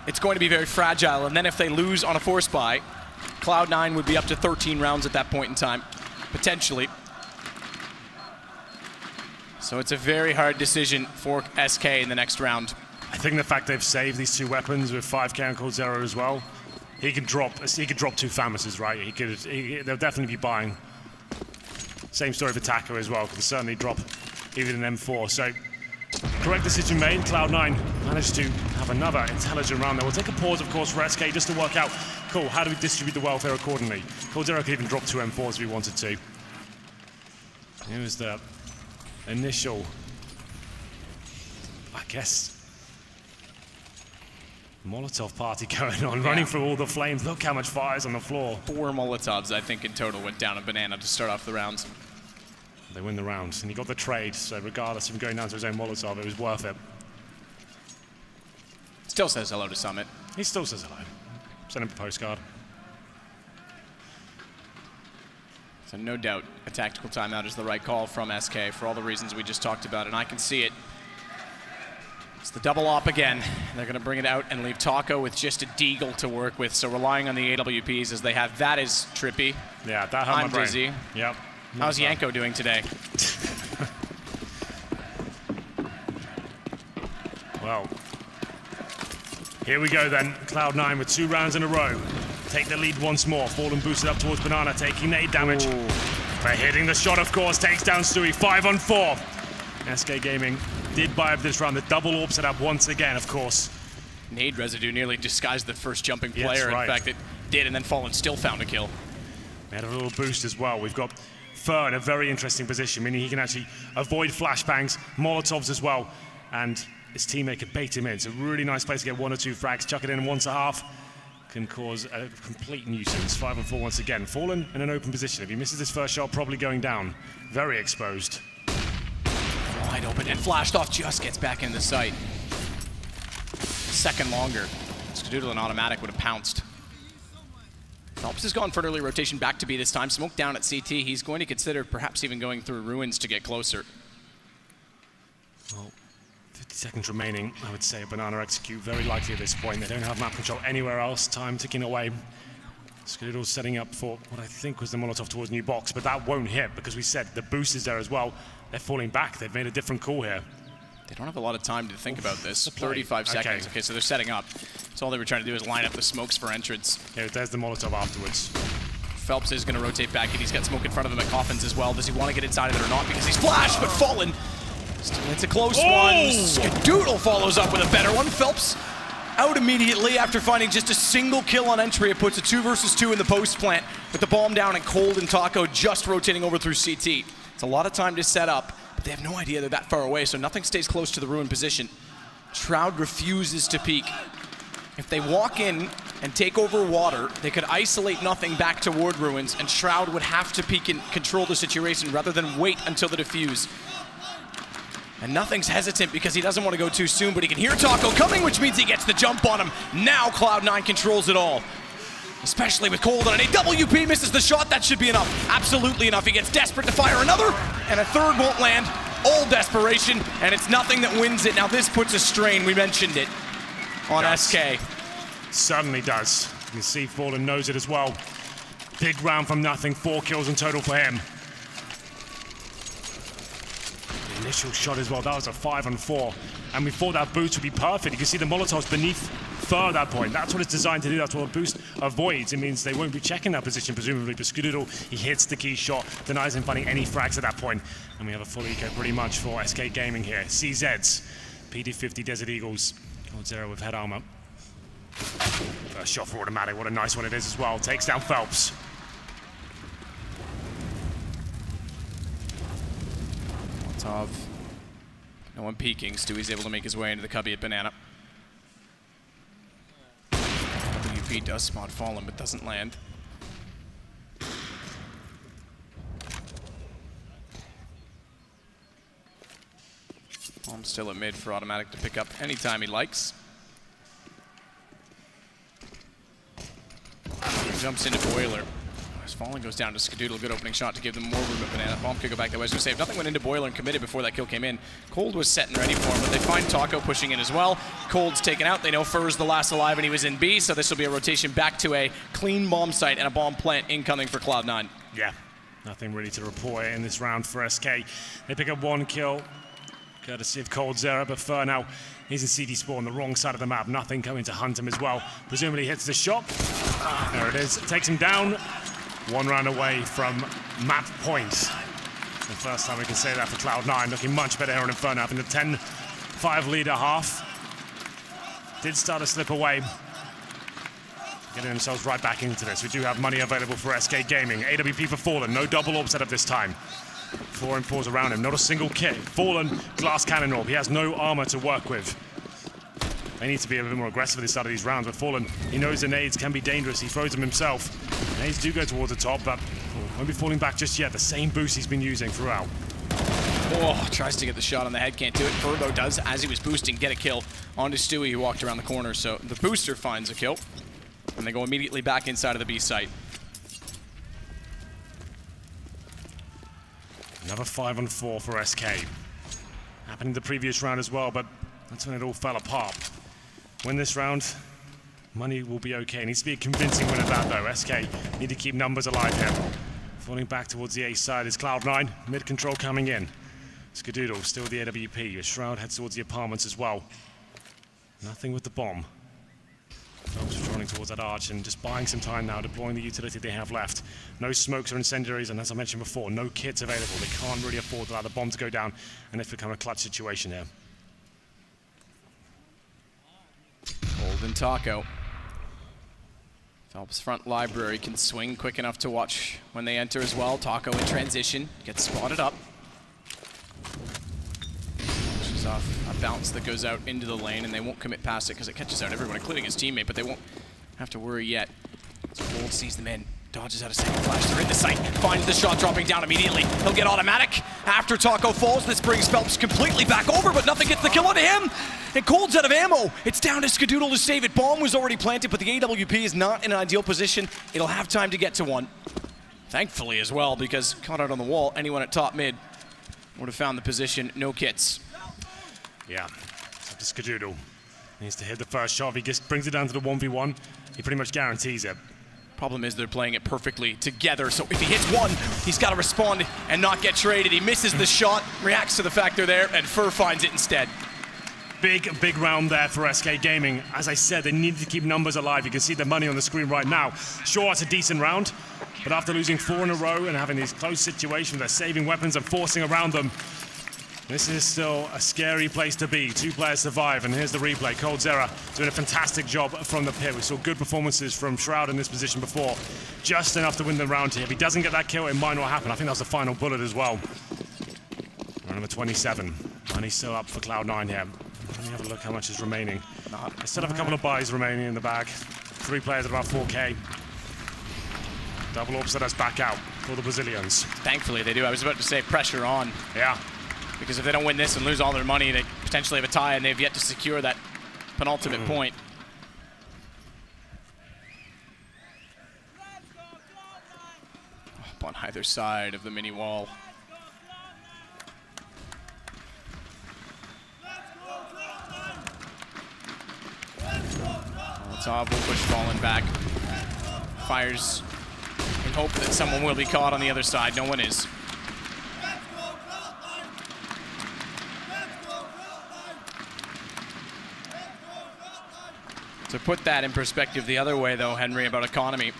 it's going to be very fragile. And then if they lose on a force buy, Cloud9 would be up to 13 rounds at that point in time, potentially. So it's a very hard decision for SK in the next round. I think the fact they've saved these 2 weapons with 5k on coldzera as well, he could drop 2 Famouses, right? They'll definitely be buying. Same story for Taco as well, can certainly drop even an M4. So Correct decision made. Cloud9 managed to have another intelligent round there. We'll take a pause, of course, for SK just to work out, cool, how do we distribute the welfare accordingly? coldzera could even drop 2 M4s if he wanted to. It was the initial, I guess, Molotov party going on, running through all the flames. Look how much fire is on the floor. 4 Molotovs, I think, in total went down on Banana to start off the rounds. They win the round, and he got the trade, so regardless of him going down to his own Molotov, it was worth it. Still says hello to Summit. He still says hello. Send him a postcard. So no doubt a tactical timeout is the right call from SK for all the reasons we just talked about, and I can see it. It's the double op again. They're going to bring it out and leave Taco with just a Deagle to work with, so relying on the AWPs as they have. That is trippy. Yeah, that hurt my brain. Dizzy. Yep. How's Yanko doing today? Well, here we go then. Cloud9 with 2 rounds in a row. Take the lead once more. Fallen boosted up towards Banana, taking nade damage. But hitting the shot, of course, takes down Stewie. 5 on 4. SK Gaming did buy up this round. The double orb set up once again, of course. Nade residue nearly disguised the first jumping player. Yes, right. In fact, it did, and then Fallen still found a kill. We had a little boost as well. We've got Fur in a very interesting position, meaning he can actually avoid flashbangs, Molotovs as well, and his teammate could bait him in. It's a really nice place to get 1 or 2 frags, chuck it in once a half, can cause a complete nuisance. 5 on 4 once again. Fallen in an open position. If he misses his first shot, probably going down. Very exposed. Wide open and flashed off, just gets back into sight. Second longer. Skadoodle and Automatic would have pounced. Phelps has gone for an early rotation back to B this time. Smoke down at CT. He's going to consider perhaps even going through Ruins to get closer. Well, 50 seconds remaining. I would say Banana execute very likely at this point. They don't have map control anywhere else. Time ticking away. Skadoodle's setting up for what I think was the Molotov towards new box, but that won't hit because we said the boost is there as well. They're falling back. They've made a different call here. They don't have a lot of time to think about this. 35 seconds. Okay, so they're setting up. So all they were trying to do is line up the smokes for entrance. Yeah, there's the Molotov afterwards. Phelps is going to rotate back, and he's got smoke in front of him at Coffins as well. Does he want to get inside of it or not? Because he's flashed, but Fallen. Still, it's a close one. Skadoodle follows up with a better one. Phelps out immediately after finding just a single kill on entry. It puts a 2 versus 2 in the post plant with the bomb down and Cold and Taco just rotating over through CT. It's a lot of time to set up, but they have no idea they're that far away, so nothing stays close to the ruin position. Shroud refuses to peek. If they walk in and take over water, they could isolate nothing back toward ruins, and Shroud would have to peek and control the situation rather than wait until the defuse. And nothing's hesitant because he doesn't want to go too soon, but he can hear Taco coming, which means he gets the jump on him. Now Cloud9 controls it all. Especially with Cold on an AWP, misses the shot. That should be enough. Absolutely enough. He gets desperate to fire another, and a third won't land. All desperation, and it's nothing that wins it. Now this puts a strain, we mentioned it, on SK. Certainly does. You can see Fallen knows it as well. Big round from nothing, 4 kills in total for him. The initial shot as well, that was a 5 on 4. And we thought that boost would be perfect. You can see the Molotovs beneath Fur at that point. That's what it's designed to do. That's what a boost avoids. It means they won't be checking that position, presumably. But Skadoodle, he hits the key shot, denies him finding any frags at that point. And we have a full eco pretty much for SK Gaming here. CZs, PD50 Desert Eagles, coldzera with head armor. First shot for Automatic, what a nice one it is as well. Takes down Phelps. Molotov. No one peeking. Stewie's able to make his way into the cubby at Banana. WP does spot Fallen, but doesn't land. Bomb still at mid for Automatic to pick up anytime he likes. He jumps into Boiler. As Fallen goes down to Skadoodle, good opening shot to give them more room at Banana. Bomb could go back that way. I was going to say, if nothing went into Boiler and committed before that kill came in, Cold was set and ready for him, but they find Taco pushing in as well. Cold's taken out. They know Fur's the last alive and he was in B, so this will be a rotation back to a clean bomb site and a bomb plant incoming for Cloud9. Yeah, nothing really to report in this round for SK. They pick up 1 kill, courtesy of coldzera, but Fur now he's in CD Spore on the wrong side of the map. Nothing coming to hunt him as well. Presumably hits the shot. There it is. Takes him down. 1 round away from map point. The first time we can say that for Cloud9. Looking much better here in Inferno, having the 10 5 lead at half. Did start to slip away. Getting themselves right back into this. We do have money available for SK Gaming. AWP for Fallen, no double orb setup this time. 4 and 4s around him, not a single kit. Fallen, glass cannon orb. He has no armor to work with. They need to be a bit more aggressive at the start of these rounds. But Fallen, he knows the nades can be dangerous. He throws them himself. Nades do go towards the top, but won't be falling back just yet. The same boost he's been using throughout. Oh, tries to get the shot on the head, can't do it. Furbo does, as he was boosting, get a kill onto Stewie, who walked around the corner. So the booster finds a kill, and they go immediately back inside of the B site. Another 5 on 4 for SK. Happened in the previous round as well, but that's when it all fell apart. Win this round, money will be okay. It needs to be a convincing win at that though. SK need to keep numbers alive here. Falling back towards the A side is Cloud9, mid control coming in. Skadoodle still the AWP. Shroud heads towards the apartments as well. Nothing with the bomb. Phelps running towards that arch and just buying some time now, deploying the utility they have left. No smokes or incendiaries, and as I mentioned before, no kits available. They can't really afford to allow the bomb to go down, and it's become a clutch situation here. Golden Taco. Phelps front library can swing quick enough to watch when they enter as well. Taco in transition, gets spotted up. Pushes off a bounce that goes out into the lane, and they won't commit past it because it catches out everyone, including his teammate, but they won't have to worry yet. So Gold sees them in, dodges out a second flash. They're in the sight, finds the shot dropping down immediately. He'll get automatic. After Taco falls, this brings Phelps completely back over, but nothing gets the kill onto him. And Cold's out of ammo. It's down to Skadoodle to save it. Bomb was already planted, but the AWP is not in an ideal position. It'll have time to get to one. Thankfully as well, because caught out on the wall, anyone at top mid would have found the position. No kits. Yeah, it's up to Skadoodle. Needs to hit the first shot. If he just brings it down to the 1v1, he pretty much guarantees it. Problem is they're playing it perfectly together, so if he hits one, he's got to respond and not get traded. He misses the shot, reacts to the fact they're there, and Fur finds it instead. Big round there for SK Gaming. As I said, they need to keep numbers alive. You can see the money on the screen right now. Sure, it's a decent round, but after losing 4 in a row and having these close situations, they're saving weapons and forcing around them. This is still a scary place to be. 2 players survive, and here's the replay. Coldzera doing a fantastic job from the pit. We saw good performances from Shroud in this position before. Just enough to win the round here. If he doesn't get that kill, it might not happen. I think that was the final bullet as well. Round number 27. Money's still up for Cloud9 here. Let me have a look how much is remaining. I still have a couple of buys remaining in the bag. 3 players at about 4K. Double orb set us back out for the Brazilians. Thankfully they do. I was about to say pressure on. Yeah. Because if they don't win this and lose all their money, they potentially have a tie, and they've yet to secure that penultimate point. Up on either side of the mini wall. Molotov will push Fallen back. Fires in hope that someone will be caught on the other side. No one is. To put that in perspective the other way, though, Henry, about economy,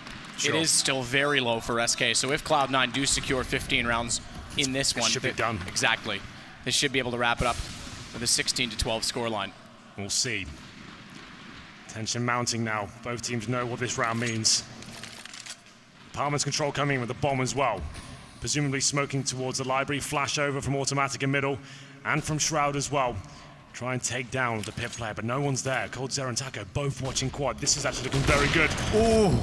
It is still very low for SK. So if Cloud9 do secure 15 rounds in this one, should be done. Exactly. They should be able to wrap it up with a 16-12 scoreline. We'll see. Tension mounting now. Both teams know what this round means. Palmer's control coming in with the bomb as well. Presumably smoking towards the library. Flash over from Automatic in middle and from Shroud as well. Try and take down the pit player, but no one's there. Coldzera and Taco both watching quad. This is actually looking very good. Ooh,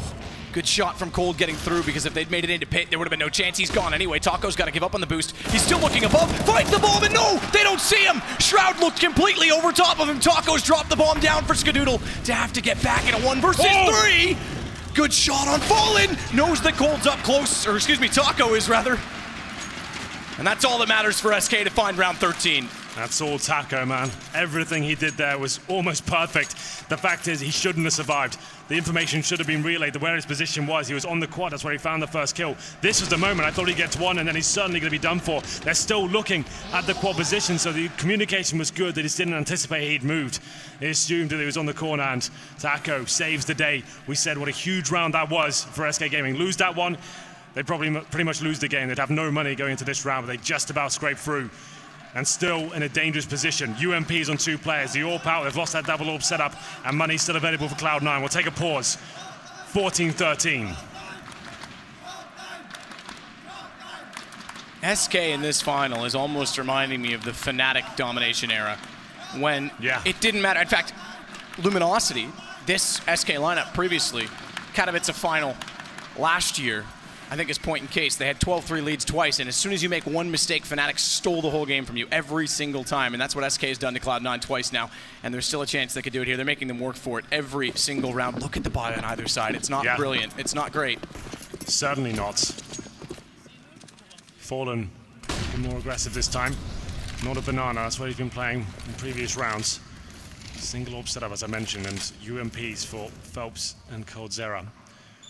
good shot from Cold getting through, because if they'd made it into pit, there would have been no chance. He's gone anyway. Taco's got to give up on the boost. He's still looking above, finds the bomb, and no, they don't see him. Shroud looked completely over top of him. Taco's dropped the bomb down for Skadoodle to have to get back in a 1 versus 3. Good shot on Fallen. Knows that Cold's up close, or excuse me, Taco is rather. And that's all that matters for SK to find round 13. That's all Taco, man. Everything he did there was almost perfect. The fact is, he shouldn't have survived. The information should have been relayed where his position was. He was on the quad, that's where he found the first kill. This was the moment I thought he'd get to one, and then he's certainly going to be done for. They're still looking at the quad position, so the communication was good. They just didn't anticipate he'd moved. They assumed that he was on the corner, and Taco saves the day. We said what a huge round that was for SK Gaming. Lose that one, they'd probably pretty much lose the game. They'd have no money going into this round, but they just about scraped through. and still in a dangerous position. UMP's on 2 players. The AWP out, they've lost that double AWP setup, and money's still available for Cloud9. We'll take a pause. 14-13. SK in this final is almost reminding me of the Fnatic domination era, when it didn't matter. In fact, Luminosity, this SK lineup previously, Katowice final last year, I think is point in case. They had 12-3 leads twice, and as soon as you make one mistake, Fnatic stole the whole game from you every single time, and that's what SK has done to Cloud9 twice now, and there's still a chance they could do it here. They're making them work for it every single round. Look at the buy on either side. It's not brilliant. It's not great. Certainly not. Fallen more aggressive this time. Not a banana, that's what he's been playing in previous rounds. Single AWP setup, as I mentioned, and UMPs for Phelps and Coldzera.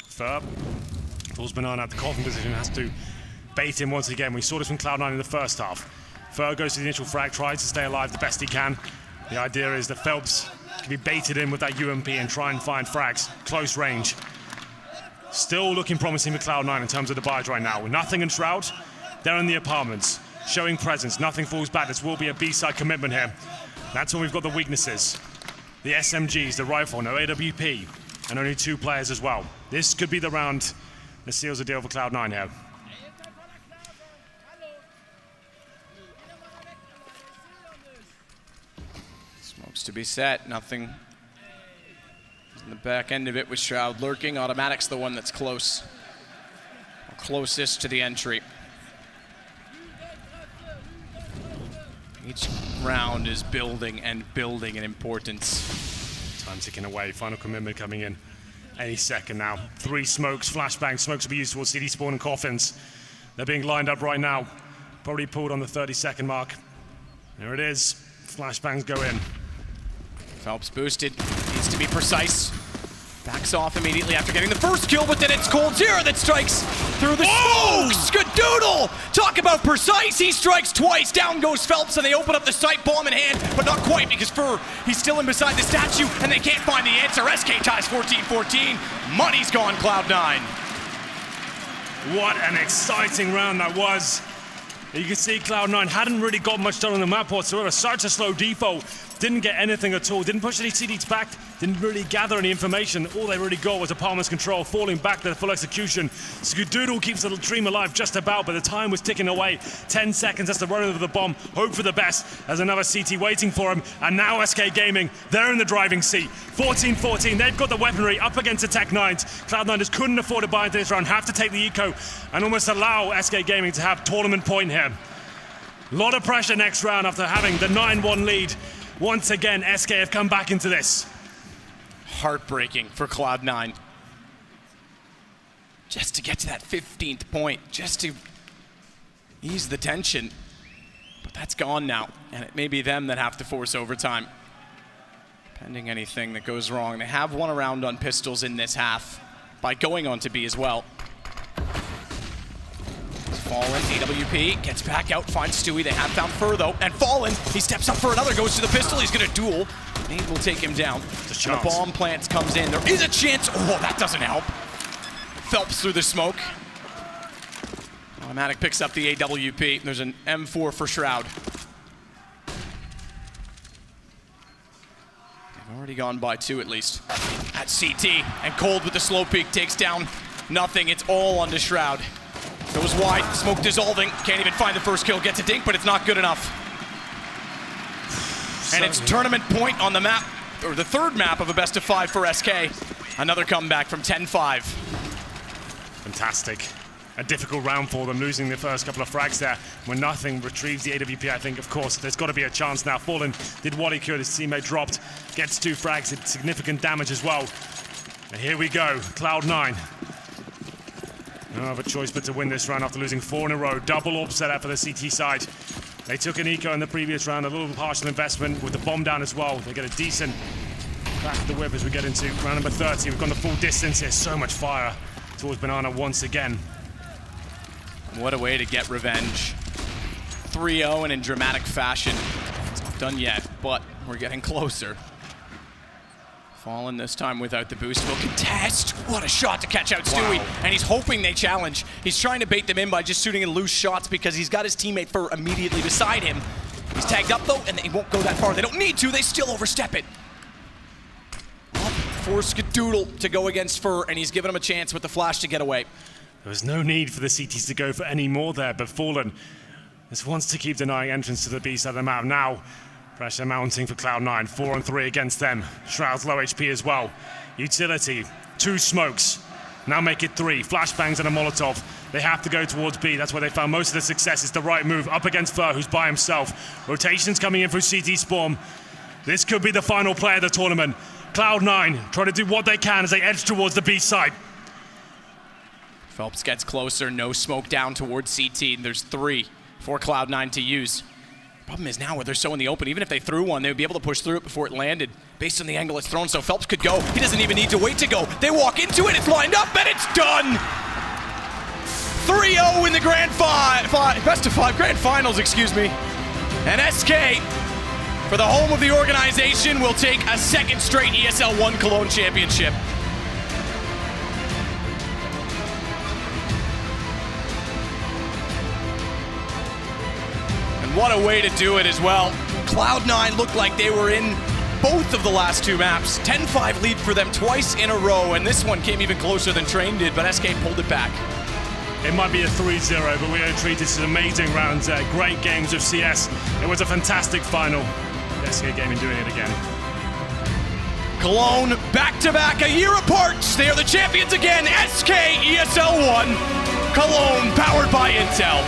Fur pulls banana at the coffin position, has to bait him once again. We saw this from Cloud9 in the first half. Fur goes to the initial frag, tries to stay alive the best he can. The idea is that Phelps can be baited in with that UMP and try and find frags, close range. Still looking promising for Cloud9 in terms of the buys right now. With nothing in Shroud, they're in the apartments, showing presence. Nothing falls back. This will be a B-side commitment here. That's when we've got the weaknesses. The SMGs, the rifle, no AWP, and only 2 players as well. This could be the round that seals the deal for Cloud9 here. Smokes to be set, nothing in the back end of it with Shroud lurking. Automatic's the one that's close, or closest to the entry. Each round is building and building in importance. Time ticking away, final commitment coming in any second now. 3 smokes, flashbangs. Smokes will be used towards CD spawn and coffins. They're being lined up right now. Probably pulled on the 30-second mark. There it is. Flashbangs go in. Phelps boosted, needs to be precise. Backs off immediately after getting the first kill, but then it's Coldzera that strikes through the smoke. Skadoodle! Talk about precise. He strikes twice. Down goes Phelps, and they open up the site, bomb in hand, but not quite because Fur, he's still in beside the statue, and they can't find the answer. SK ties 14-14. Money's gone, Cloud9. What an exciting round that was. You can see Cloud9 hadn't really got much done on the map whatsoever. Such a slow default. Didn't get anything at all. Didn't push any CDs back. Didn't really gather any information. All they really got was apartment's control, falling back to the full execution. Skadoodle keeps the dream alive just about, but the time was ticking away. 10 seconds, that's the run of the bomb. Hope for the best. There's another CT waiting for him. And now SK Gaming, they're in the driving seat. 14-14, they've got the weaponry up against the Tech-9s. Cloud9 just couldn't afford to buy into this round. Have to take the eco and almost allow SK Gaming to have tournament point here. A lot of pressure next round after having the 9-1 lead. Once again, SK have come back into this. Heartbreaking for Cloud9. Just to get to that 15th point, just to ease the tension. But that's gone now, and it may be them that have to force overtime. Pending anything that goes wrong. They have won a round on pistols in this half by going on to B as well. Fallen, AWP, gets back out, finds Stewie. They have found Fur though, and Fallen, he steps up for another, goes to the pistol, he's gonna duel. Nade will take him down. The bomb plants comes in, there is a chance. Oh, that doesn't help. Phelps through the smoke. Automatic picks up the AWP. There's an M4 for Shroud. They've already gone by 2 at least. At CT, and Cold with the slow peek takes down nothing. It's all onto Shroud. Goes wide, smoke dissolving, can't even find the first kill, gets a dink, but it's not good enough. And it's tournament point on the map, or the 3rd map of a best of 5 for SK. Another comeback from 10-5. Fantastic. A difficult round for them, losing the first couple of frags there. When nothing retrieves the AWP, I think, of course, there's got to be a chance now. Fallen did what he could, his teammate dropped, gets 2 frags, did significant damage as well. And here we go, Cloud9. No other choice but to win this round after losing 4 in a row. Double AWP set out for the CT side. They took an eco in the previous round, a little partial investment with the bomb down as well. They get a decent back of the whip as we get into round number 30. We've gone the full distance here. So much fire towards Banana once again. What a way to get revenge. 3-0 and in dramatic fashion. It's not done yet, but we're getting closer. Fallen this time without the boost will contest. What a shot to catch out Stewie. Wow. And he's hoping they challenge. He's trying to bait them in by just shooting in loose shots because he's got his teammate Fur immediately beside him. He's tagged up though, and they won't go that far. They don't need to, they still overstep it. Up for Skadoodle to go against Fur, and he's given him a chance with the flash to get away. There was no need for the CTs to go for any more there, but Fallen just wants to keep denying entrance to the B side of the map. Now, pressure mounting for Cloud9, 4-on-3 against them. Shroud's low HP as well. Utility, 2 smokes. Now make it 3. Flashbangs and a Molotov. They have to go towards B. That's where they found most of the success. It's the right move up against Fur, who's by himself. Rotations coming in through CT Spawn. This could be the final play of the tournament. Cloud9 try to do what they can as they edge towards the B side. Phelps gets closer, no smoke down towards CT. There's 3 for Cloud9 to use. Problem is now where they're so in the open, even if they threw one, they would be able to push through it before it landed based on the angle it's thrown, so Phelps could go. He doesn't even need to wait to go. They walk into it, it's lined up, and it's done! 3-0 in the best of 5 grand finals, excuse me. And SK, for the home of the organization, will take a 2nd straight ESL One Cologne championship. And what a way to do it as well. Cloud9 looked like they were in both of the last 2 maps. 10-5 lead for them twice in a row, and this one came even closer than Train did, but SK pulled it back. It might be a 3-0, but we're going to treat this as amazing rounds. Great games of CS. It was a fantastic final. SK Gaming doing it again. Cologne back-to-back, a year apart. They are the champions again. SK ESL One Cologne, powered by Intel.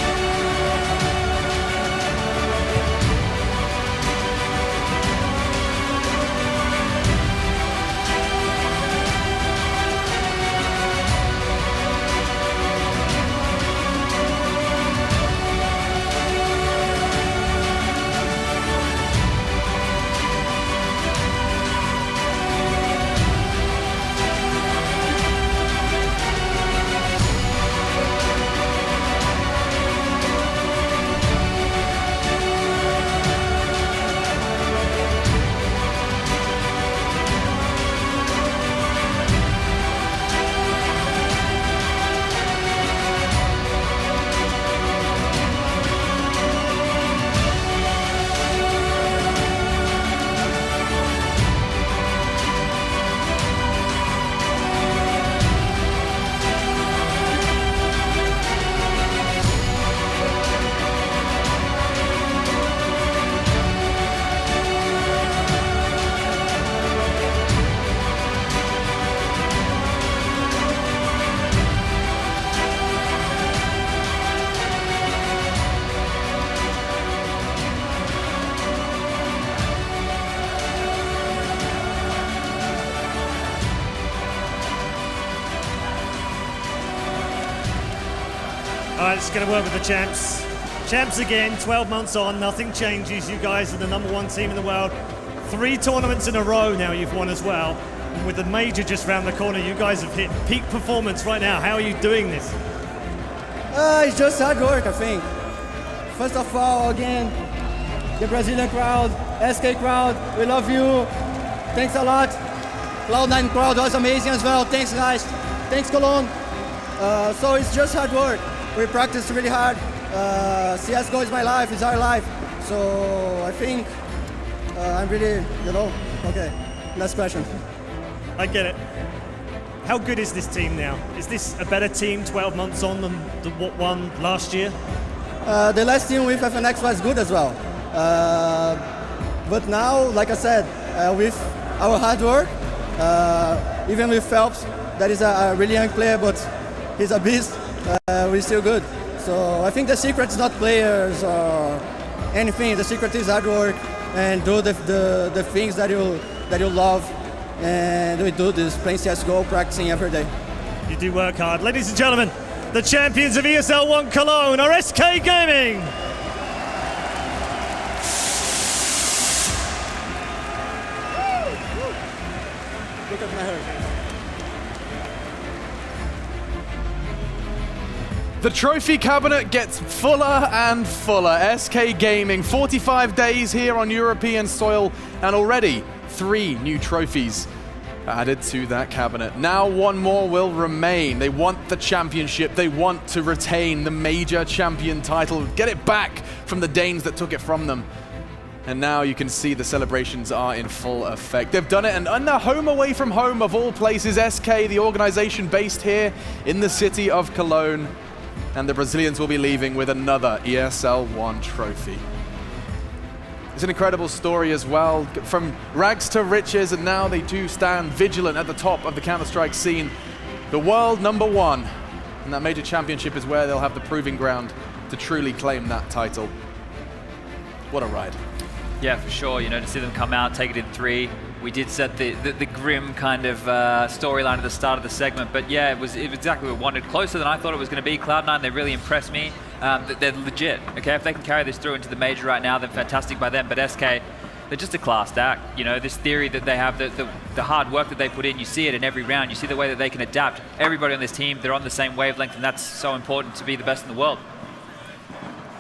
All right, it's going to work with the champs. Champs again, 12 months on, nothing changes. You guys are the #1 team in the world. 3 tournaments in a row now you've won as well. And with the major just round the corner, you guys have hit peak performance right now. How are you doing this? It's just hard work, I think. First of all, again, the Brazilian crowd, SK crowd, we love you. Thanks a lot. Cloud9 crowd was amazing as well. Thanks, guys. Thanks, Cologne. So it's just hard work. We practice really hard. CSGO is my life, it's our life. So I think I'm really, okay. Last question. I get it. How good is this team now? Is this a better team 12 months on than what won last year? The last team with FNX was good as well. But now, like I said, with our hard work, even with Phelps, that is a really young player, but he's a beast, we're still good. So I think the secret is not players or anything. The secret is hard work and do the things that you love. And we do this, playing CSGO, practicing every day. You do work hard. Ladies and gentlemen, the champions of ESL One Cologne are SK Gaming. Look at my hair. The trophy cabinet gets fuller and fuller. SK Gaming, 45 days here on European soil, and already 3 new trophies added to that cabinet. Now 1 more will remain. They want the championship. They want to retain the major champion title, get it back from the Danes that took it from them. And now you can see the celebrations are in full effect. They've done it, and their home away from home of all places, SK, the organization based here in the city of Cologne. And the Brazilians will be leaving with another ESL One trophy. It's an incredible story as well, from rags to riches, and now they do stand vigilant at the top of the Counter-Strike scene. The world #1, and that major championship is where they'll have the proving ground to truly claim that title. What a ride. Yeah, for sure. You know, to see them come out, take it in 3. We did set the grim kind of storyline at the start of the segment, but yeah, it was exactly what we wanted. Closer than I thought it was going to be. Cloud9, they really impressed me. They're legit. Okay, if they can carry this through into the major right now, then fantastic by them. But SK, they're just a classed act. You know, this theory that they have, the hard work that they put in, you see it in every round. You see the way that they can adapt. Everybody on this team, they're on the same wavelength, and that's so important to be the best in the world.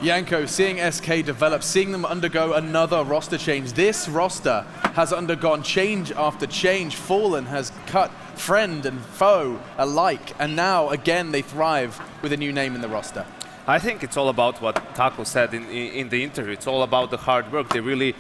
Yanko, seeing SK develop, seeing them undergo another roster change. This roster has undergone change after change. Fallen has cut friend and foe alike, and now again they thrive with a new name in the roster. I think it's all about what Taco said in the interview. It's all about the hard work. They really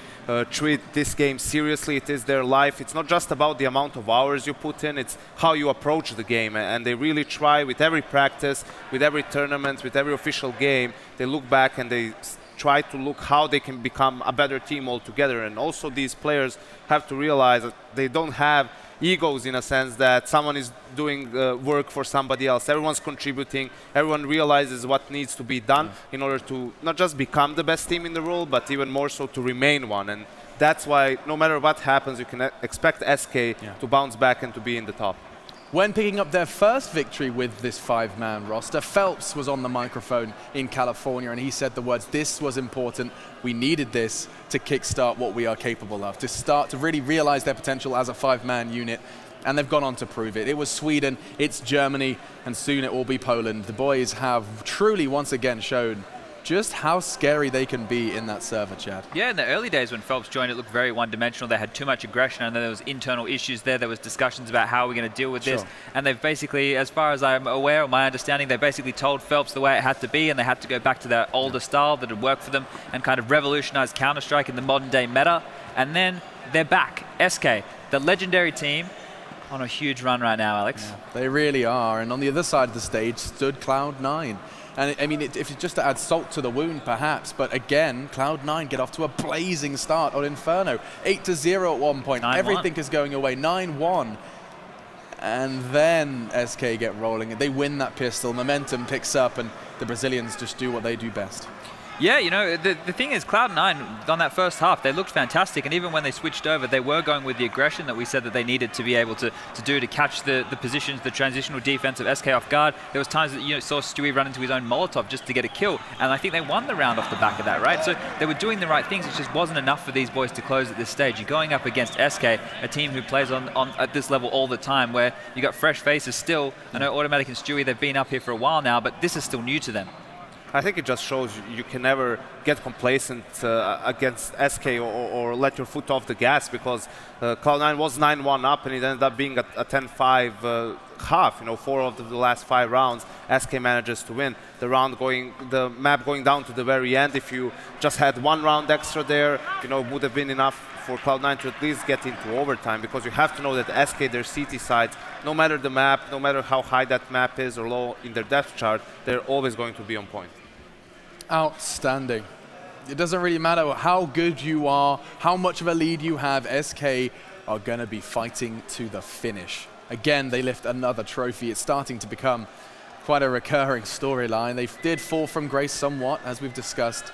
treat this game seriously. It is their life. It's not just about the amount of hours you put in, it's how you approach the game. And they really try with every practice, with every tournament, with every official game. They look back and they try to look how they can become a better team altogether. And also these players have to realize that they don't have egos in a sense that someone is doing work for somebody else. Everyone's contributing. Everyone realizes what needs to be done in order to not just become the best team in the world, but even more so to remain one. And that's why no matter what happens, you can expect SK to bounce back and to be in the top. When picking up their first victory with this 5-man roster, Phelps was on the microphone in California and he said the words, "This was important. We needed this to kickstart what we are capable of, to start to really realize their potential as a 5-man unit." And they've gone on to prove it. It was Sweden, it's Germany, and soon it will be Poland. The boys have truly once again shown just how scary they can be in that server, Chad. Yeah, in the early days when Phelps joined, it looked very one-dimensional. They had too much aggression, and then there was internal issues there. There was discussions about how we're going to deal with this. And they've basically, as far as I'm aware, or my understanding, they basically told Phelps the way it had to be, and they had to go back to their older style that had worked for them and kind of revolutionize Counter-Strike in the modern-day meta. And then they're back. SK, the legendary team, on a huge run right now, Alex. Yeah, they really are. And on the other side of the stage stood Cloud9. And I mean, if it's just to add salt to the wound, perhaps, but again, Cloud9 get off to a blazing start on Inferno. 8-0 at one point. Everything is going away. 9-1. And then SK get rolling. They win that pistol. Momentum picks up, and the Brazilians just do what they do best. Yeah, you know, the thing is, Cloud9, on that first half, they looked fantastic, and even when they switched over, they were going with the aggression that we said that they needed to be able to do to catch the positions, the transitional defense of SK off guard. There was times that you saw Stewie run into his own Molotov just to get a kill, and I think they won the round off the back of that, right? So they were doing the right things. It just wasn't enough for these boys to close at this stage. You're going up against SK, a team who plays on at this level all the time, where you got fresh faces still. I know Automatic and Stewie, they've been up here for a while now, but this is still new to them. I think it just shows you can never get complacent against SK or let your foot off the gas, because Cloud9 was 9-1 up and it ended up being a 10-5 half. 4 of the last 5 rounds, SK manages to win. The map going down to the very end, if you just had 1 round extra there, would have been enough for Cloud9 to at least get into overtime, because you have to know that SK, their CT sides, no matter the map, no matter how high that map is or low in their depth chart, they're always going to be on point. Outstanding. It doesn't really matter how good you are, how much of a lead you have, SK are going to be fighting to the finish. Again, they lift another trophy. It's starting to become quite a recurring storyline. They did fall from grace somewhat, as we've discussed,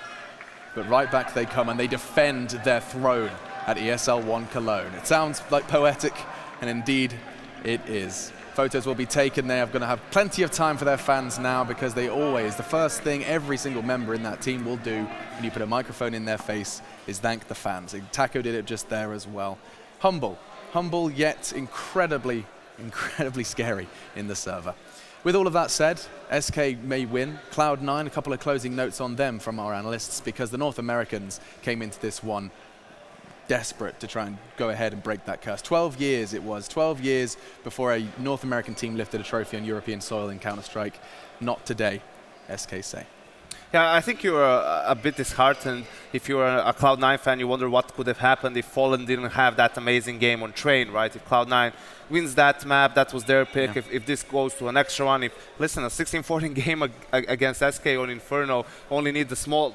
but right back they come and they defend their throne at ESL One Cologne. It sounds like poetic, and indeed it is. Photos will be taken. They are going to have plenty of time for their fans now, because they always, the first thing every single member in that team will do when you put a microphone in their face is thank the fans. And Taco did it just there as well. Humble yet incredibly scary in the server. With all of that said, SK may win. Cloud9, a couple of closing notes on them from our analysts, because the North Americans came into this one desperate to try and go ahead and break that curse. 12 years it was. 12 years before a North American team lifted a trophy on European soil in Counter-Strike. Not today, SK say. Yeah, I think you're a bit disheartened. If you're a Cloud9 fan, you wonder what could have happened if Fallen didn't have that amazing game on Train, right? If Cloud9 wins that map, that was their pick. Yeah. If this goes to an extra one, listen, a 16-14 game against SK on Inferno only need the small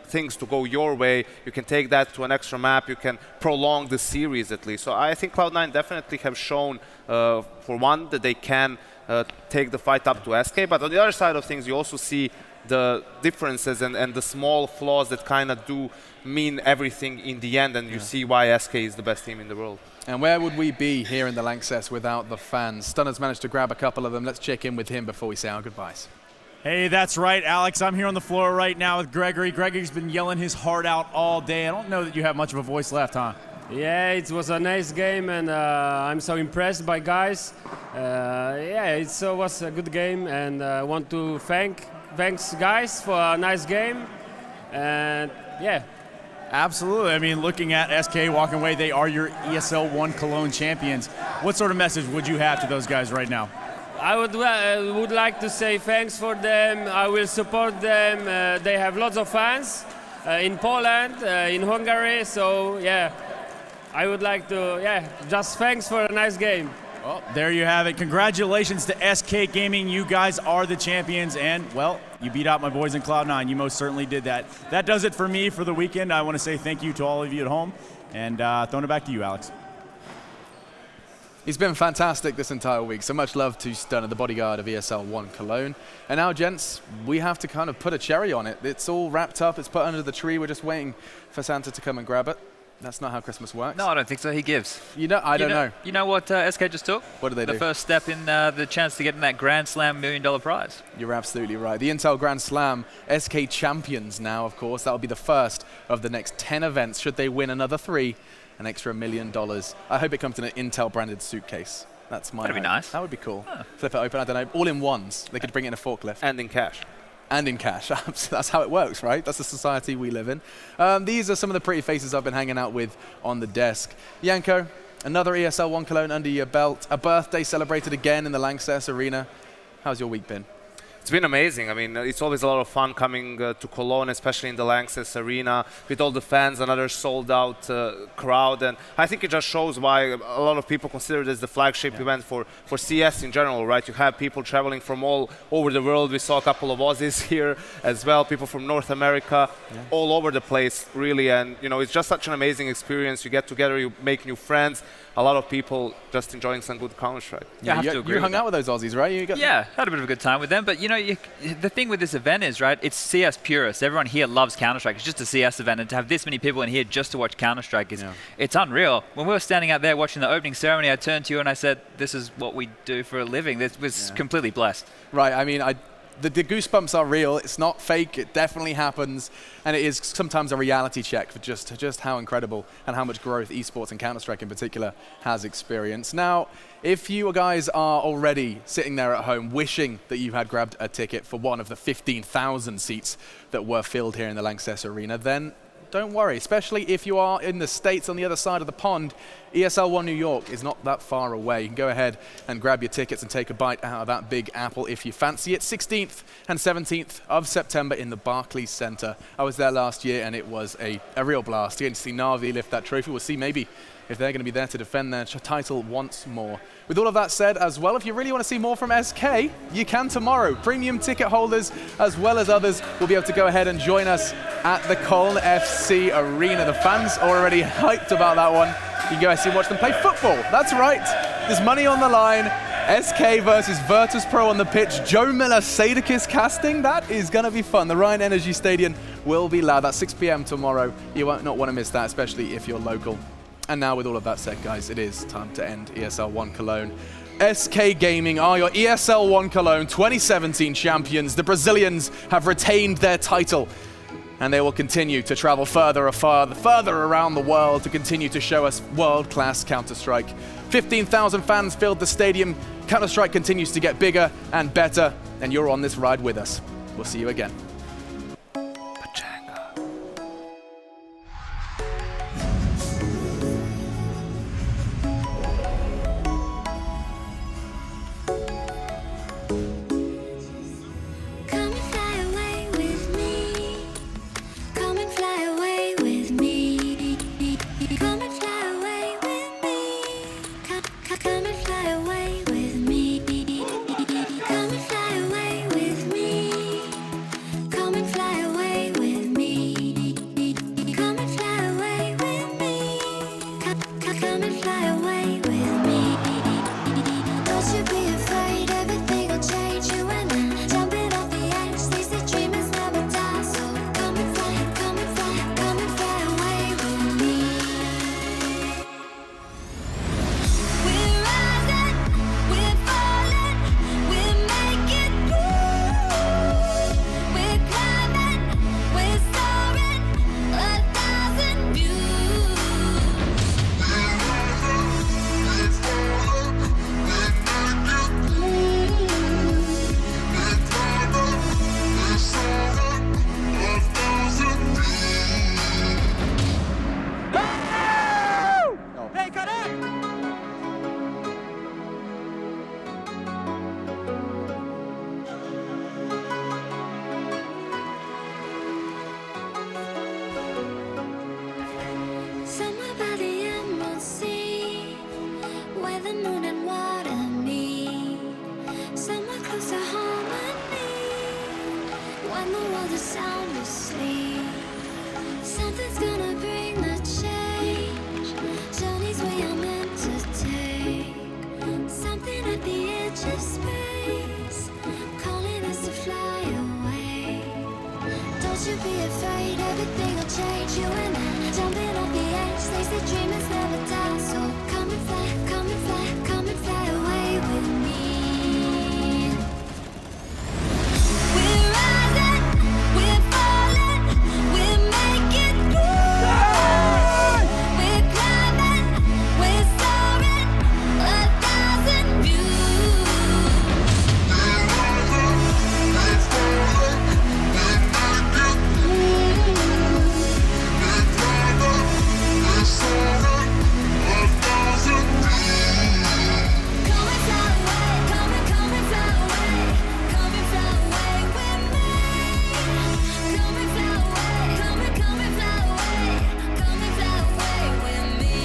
things to go your way. You can take that to an extra map. You can prolong the series at least. So I think Cloud9 definitely have shown, for one, that they can take the fight up to SK. But on the other side of things, you also see the differences and the small flaws that kind of do mean everything in the end, and you see why SK is the best team in the world. And where would we be here in the Lanxess without the fans? Stunner's managed to grab a couple of them. Let's check in with him before we say our goodbyes. Hey, that's right, Alex. I'm here on the floor right now with Gregory. Gregory's been yelling his heart out all day. I don't know that you have much of a voice left, huh? Yeah, it was a nice game, and I'm so impressed by guys. Yeah, it was a good game, and I want to thanks guys for a nice game, and yeah. Absolutely. I mean, looking at SK walking away, they are your ESL One Cologne champions. What sort of message would you have to those guys right now? I would like to say thanks for them. I will support them. They have lots of fans in Poland, in Hungary, so yeah. I would like to, just thanks for a nice game. Well, there you have it. Congratulations to SK Gaming. You guys are the champions, and, well, you beat out my boys in Cloud9. You most certainly did that. That does it for me for the weekend. I want to say thank you to all of you at home, and throwing it back to you, Alex. He's been fantastic this entire week. So much love to Stunner, the bodyguard of ESL One Cologne. And now, gents, we have to kind of put a cherry on it. It's all wrapped up. It's put under the tree. We're just waiting for Santa to come and grab it. That's not how Christmas works. No, I don't think so. He gives. I don't know. You know what SK just took? What did they do? The first step in the chance to get in that Grand Slam $1 million prize. You're absolutely right. The Intel Grand Slam, SK champions now, of course. That will be the first of the next 10 events. Should they win another 3, an extra $1 million. I hope it comes in an Intel-branded suitcase. That's my That'd be nice. That would be cool. Huh. Flip it open, I don't know, all in ones. They could bring it in a forklift. And in cash. And in cash. That's how it works, right? That's the society we live in. These are some of the pretty faces I've been hanging out with on the desk. Janko, another ESL One Cologne under your belt. A birthday celebrated again in the Lanxess Arena. How's your week been? It's been amazing. I mean, it's always a lot of fun coming to Cologne, especially in the Lanxess Arena, with all the fans, another sold-out crowd. And I think it just shows why a lot of people consider this the flagship event for CS in general, right? You have people traveling from all over the world. We saw a couple of Aussies here as well, people from North America, all over the place, really. And, you know, it's just such an amazing experience. You get together, you make new friends. A lot of people just enjoying some good Counter-Strike. Yeah, you hung out with those Aussies, right? Yeah, had a bit of a good time with them. But, you know, the thing with this event is, right, it's CS purists. Everyone here loves Counter-Strike. It's just a CS event. And to have this many people in here just to watch Counter-Strike it's unreal. When we were standing out there watching the opening ceremony, I turned to you and I said, this is what we do for a living. This was completely blessed. Right, I mean, the goosebumps are real. It's not fake. It definitely happens. And it is sometimes a reality check for just how incredible and how much growth esports and Counter-Strike in particular has experienced. Now, if you guys are already sitting there at home wishing that you had grabbed a ticket for one of the 15,000 seats that were filled here in the Lanxess Arena, then don't worry, especially if you are in the States on the other side of the pond. ESL One New York is not that far away. You can go ahead and grab your tickets and take a bite out of that big apple if you fancy it. 16th and 17th of September in the Barclays Center. I was there last year and it was a real blast. You're going to see Na'Vi lift that trophy. We'll see maybe if they're going to be there to defend their title once more. With all of that said as well, if you really want to see more from SK, you can tomorrow. Premium ticket holders as well as others will be able to go ahead and join us at the Cologne FC Arena. The fans are already hyped about that one. You can go and watch them play football. That's right. There's money on the line. SK versus Virtus Pro on the pitch. Joe Miller, Sadakis casting. That is going to be fun. The Ryan Energy Stadium will be loud. That's 6 p.m. tomorrow. You won't not want to miss that, especially if you're local. And now with all of that said, guys, it is time to end ESL One Cologne. SK Gaming are your ESL One Cologne 2017 champions. The Brazilians have retained their title, and they will continue to travel further around the world to continue to show us world-class Counter-Strike. 15,000 fans filled the stadium. Counter-Strike continues to get bigger and better, and you're on this ride with us. We'll see you again. Come and fly away with close to harmony. When the world is sound asleep, something's gonna bring the change. Journeys we are meant to take. Something at the edge of space, calling us to fly away. Don't you be afraid, everything will change. You and I, jumping off the edge. They say dreamers never die, so come and fly, come and fly, come and fly away with me. We're rising, we're falling, we're making through. We're climbing, we're soaring, 1,000 views. We're rising, we're falling, we're making through. We're climbing, we're soaring, 1,000 views. Come and fly away, come and fly away, come and fly away with me. Come and fly away, come and fly away, come and fly away with me.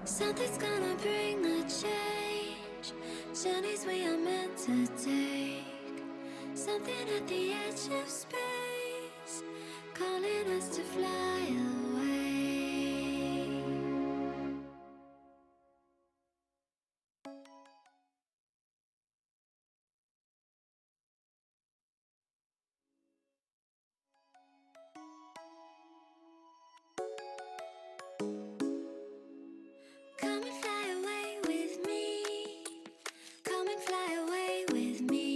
Something's gonna bring the change. Journeys we are meant to take. Something at the edge of space, calling us to fly away. Come and fly away with me. Come and fly away with me.